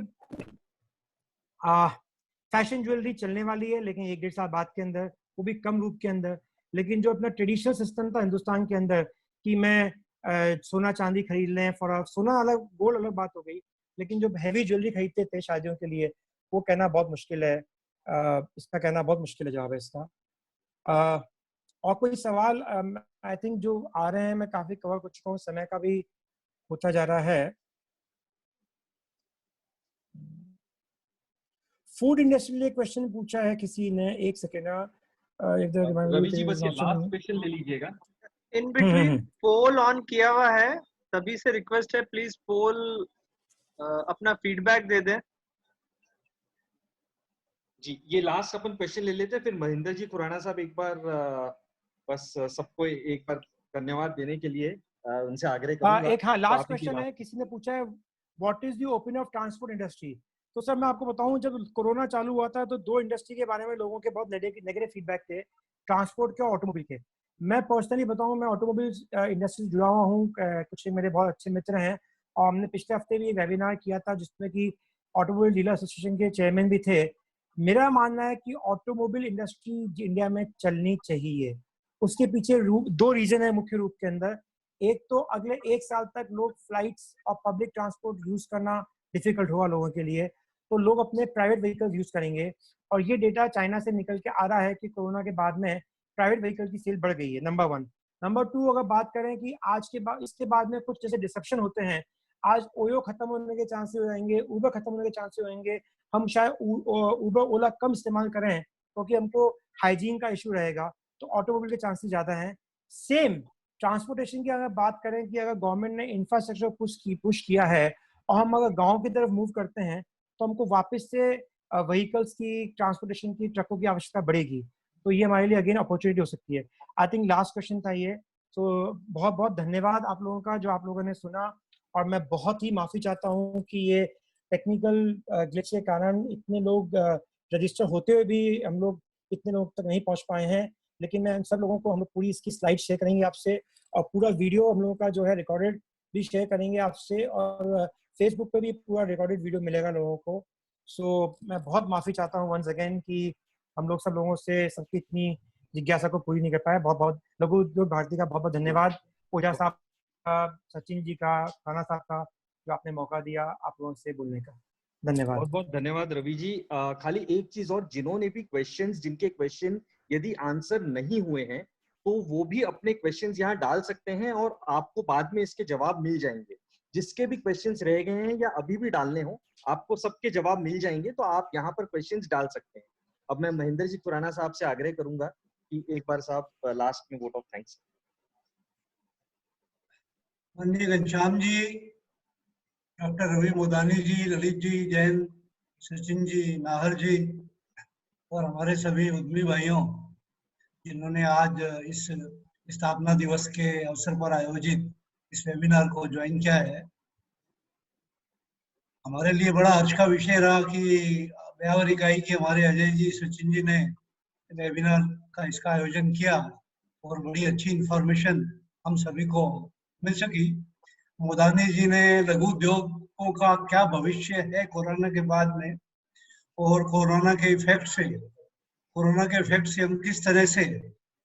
फैशन ज्वेलरी चलने वाली है, लेकिन 1-1.5 साल बाद के अंदर, वो भी कम रूप के अंदर। लेकिन जो अपना ट्रेडिशनल सिस्टम था हिंदुस्तान के अंदर कि मैं सोना चांदी खरीद लें फॉर, सोना अलग गोल्ड अलग बात हो गई, लेकिन जो हैवी ज्वेलरी खरीदते थे शादियों के लिए, वो कहना बहुत मुश्किल है। इसका कहना बहुत मुश्किल है जवाब है इसका। और कोई सवाल आई थिंक जो आ रहे हैं मैं काफी कवर कर चुका हूँ, समय का भी होता जा रहा है। फूड इंडस्ट्री लिए क्वेश्चन पूछा है किसी ने, एक सेकेंड, रवि जी बस ये लास्ट क्वेश्चन ले लीजिएगा। इन बिटवीन पोल ऑन किया हुआ है, सभी से रिक्वेस्ट है प्लीज पोल अपना फीडबैक दे दें। जी ये लास्ट अपन क्वेश्चन ले लेते हैं, फिर महेंद्र जी खुराना साहब एक बार बस सबको एक बार धन्यवाद देने के लिए उनसे आग्रह करूंगा। एक हाँ लास्ट क्वेश्चन है, किसी ने पूछा है what is the opinion of transport industry. तो सर मैं आपको बताऊं, जब कोरोना चालू हुआ था तो 2 इंडस्ट्री के बारे में लोगों के बहुत नेगेटिव फीडबैक थे, ट्रांसपोर्ट के और ऑटोमोबाइल के। मैं पर्सनली बताऊं, मैं ऑटोमोबाइल इंडस्ट्री से जुड़ा हुआ हूँ, कुछ मेरे बहुत अच्छे मित्र हैं, और हमने पिछले हफ्ते भी वेबिनार किया था जिसमें कि ऑटोमोबाइल डीलर एसोसिएशन के चेयरमैन भी थे। मेरा मानना है कि ऑटोमोबाइल इंडस्ट्री इंडिया में चलनी चाहिए। उसके पीछे 2 रीजन है मुख्य रूप के अंदर। एक तो अगले 1 साल तक लोग फ्लाइट्स और पब्लिक ट्रांसपोर्ट यूज करना डिफिकल्ट होगा लोगों के लिए, तो लोग अपने प्राइवेट व्हीकल यूज करेंगे। और ये डेटा चाइना से निकल के आ रहा है कि कोरोना के बाद में प्राइवेट व्हीकल की सेल बढ़ गई है, नंबर 1। नंबर 2, अगर बात करें कि आज के बाद इसके बाद में कुछ जैसे डिसेप्शन होते हैं, आज ओयो खत्म होने के चांसेस हो जाएंगे, उबर खत्म होने के चांसेस होंगे, हम शायद उबर ओला कम इस्तेमाल करें क्योंकि हमको हाइजीन का इशू रहेगा, तो ऑटोमोबाइल के चांसेस ज्यादा हैं। सेम ट्रांसपोर्टेशन की अगर बात करें कि अगर गवर्नमेंट ने इंफ्रास्ट्रक्चर पुश किया है और हम अगर गांव की तरफ मूव करते हैं, तो हमको वापस से व्हीकल्स की, ट्रांसपोर्टेशन की, ट्रकों की आवश्यकता बढ़ेगी। तो ये हमारे लिए अगेन अपॉर्चुनिटी हो सकती है। आई थिंक लास्ट क्वेश्चन था ये। तो बहुत बहुत धन्यवाद आप लोगों का जो आप लोगों ने सुना, और मैं बहुत ही माफी चाहता हूँ कि ये टेक्निकल ग्लिच के कारण इतने लोग रजिस्टर होते हुए भी हम लोग इतने लोग तक नहीं पहुंच पाए हैं। लेकिन मैं सब लोगों को, हम लोग पूरी इसकी स्लाइड शेयर करेंगे आपसे, और पूरा वीडियो हम लोगों का जो है रिकॉर्डेड भी शेयर करेंगे आपसे, और फेसबुक पे भी पूरा रिकॉर्डेड वीडियो मिलेगा लोगों को। सो मैं बहुत माफी चाहता हूँ वंस अगेन कि हम लोग सब लोगों से सबकी इतनी जिज्ञासा को पूरी नहीं कर पाए। बहुत बहुत लघु उद्योग भारती का बहुत बहुत धन्यवाद, पूजा साहब का, सचिन जी का, खाना साहब का, जो आपने मौका दिया आप लोगों से बोलने का। धन्यवाद। बहुत बहुत धन्यवाद रवि जी। खाली एक चीज और, जिन्होंने भी क्वेश्चंस, जिनके क्वेश्चन यदि आंसर नहीं हुए हैं तो वो भी अपने क्वेश्चंस यहाँ डाल सकते हैं और आपको बाद में इसके जवाब मिल जाएंगे। जिसके भी क्वेश्चंस रह गए हैं या अभी भी डालने हो, आपको सबके जवाब मिल जाएंगे, तो आप यहाँ पर क्वेश्चंस डाल सकते हैं। अब मैं महेंद्र जी खुराना साहब से आग्रह करूंगा कि एक बार साहब लास्ट में वोट ऑफ थैंक्स। वंदे घनश्याम जी, डॉक्टर रवि मोदानी जी, ललित जी जैन, सचिन जी, नाहर जी, और हमारे सभी उद्यमी भाइयों जिन्होंने आज इस स्थापना दिवस के अवसर पर आयोजित इस वेबिनार को ज्वाइन किया है। हमारे लिए बड़ा हर्ष का विषय रहा कि ब्यावर इकाई के हमारे अजय जी, सचिन जी ने वेबिनार का इसका आयोजन किया और बड़ी अच्छी इंफॉर्मेशन हम सभी को मिल सकी। मोदानी जी ने लघु उद्योगों का क्या भविष्य है कोरोना के बाद में, और कोरोना के इफेक्ट से हम किस तरह से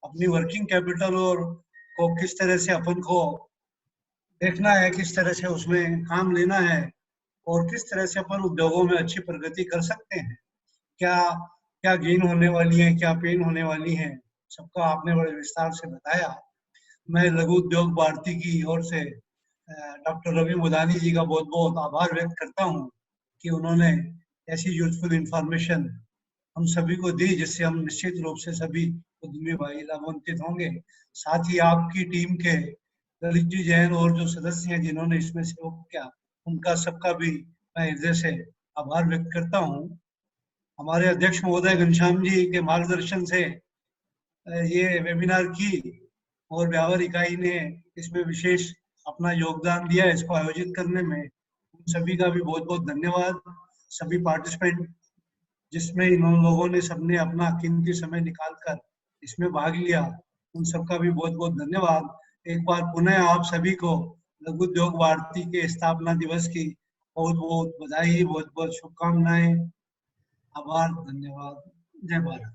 अपनी वर्किंग कैपिटल और को किस तरह से अपन को देखना है, किस तरह से उसमें काम लेना है, और किस तरह से अपन उद्योगों में अच्छी प्रगति कर सकते हैं, क्या क्या गेन होने वाली है, क्या पेन होने वाली है, सबका आपने बड़े विस्तार से बताया। मैं लघु उद्योग भारती की ओर से डॉक्टर रवि मोदानी जी का बहुत बहुत आभार व्यक्त करता हूं कि उन्होंने ऐसी यूजफुल इंफॉर्मेशन हम सभी को दी, जिससे हम निश्चित रूप से सभी उद्यमी भाई लाभान्वित होंगे। साथ ही आपकी टीम के ललित जी जैन और जो सदस्य हैं जिन्होंने इसमें सहयोग किया, उनका सबका भी मैं हृदय से आभार व्यक्त करता हूँ। हमारे अध्यक्ष महोदय घनश्याम जी के मार्गदर्शन से ये वेबिनार की और व्यापार इकाई ने इसमें विशेष अपना योगदान दिया है इसको आयोजित करने में। उन सभी का भी बहुत बहुत धन्यवाद। सभी पार्टिसिपेंट जिसमें इन लोगों ने सबने अपना कीमती समय निकालकर इसमें भाग लिया, उन सबका भी बहुत बहुत धन्यवाद। एक बार पुनः आप सभी को लघु उद्योग भारती के स्थापना दिवस की बहुत बहुत बधाई, बहुत बहुत शुभकामनाएं। आभार, धन्यवाद। जय भारत।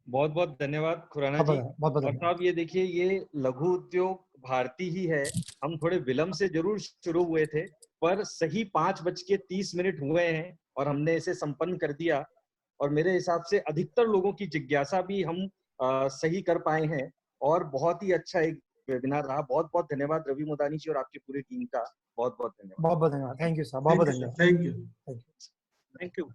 बहुत बहुत धन्यवाद खुराना जी। बहुत और साहब ये देखिए, ये लघु उद्योग भारती ही है। हम थोड़े विलंब से जरूर शुरू हुए थे, पर सही 5:30 हुए हैं और हमने इसे संपन्न कर दिया। और मेरे हिसाब से अधिकतर लोगों की जिज्ञासा भी हम सही कर पाए हैं और बहुत ही अच्छा एक वेबिनार रहा। बहुत बहुत धन्यवाद रवि मोदानी जी और आपकी पूरी टीम का। बहुत बहुत धन्यवाद। बहुत धन्यवाद। Thank you sir. बहुत धन्यवाद। Thank you. Thank you.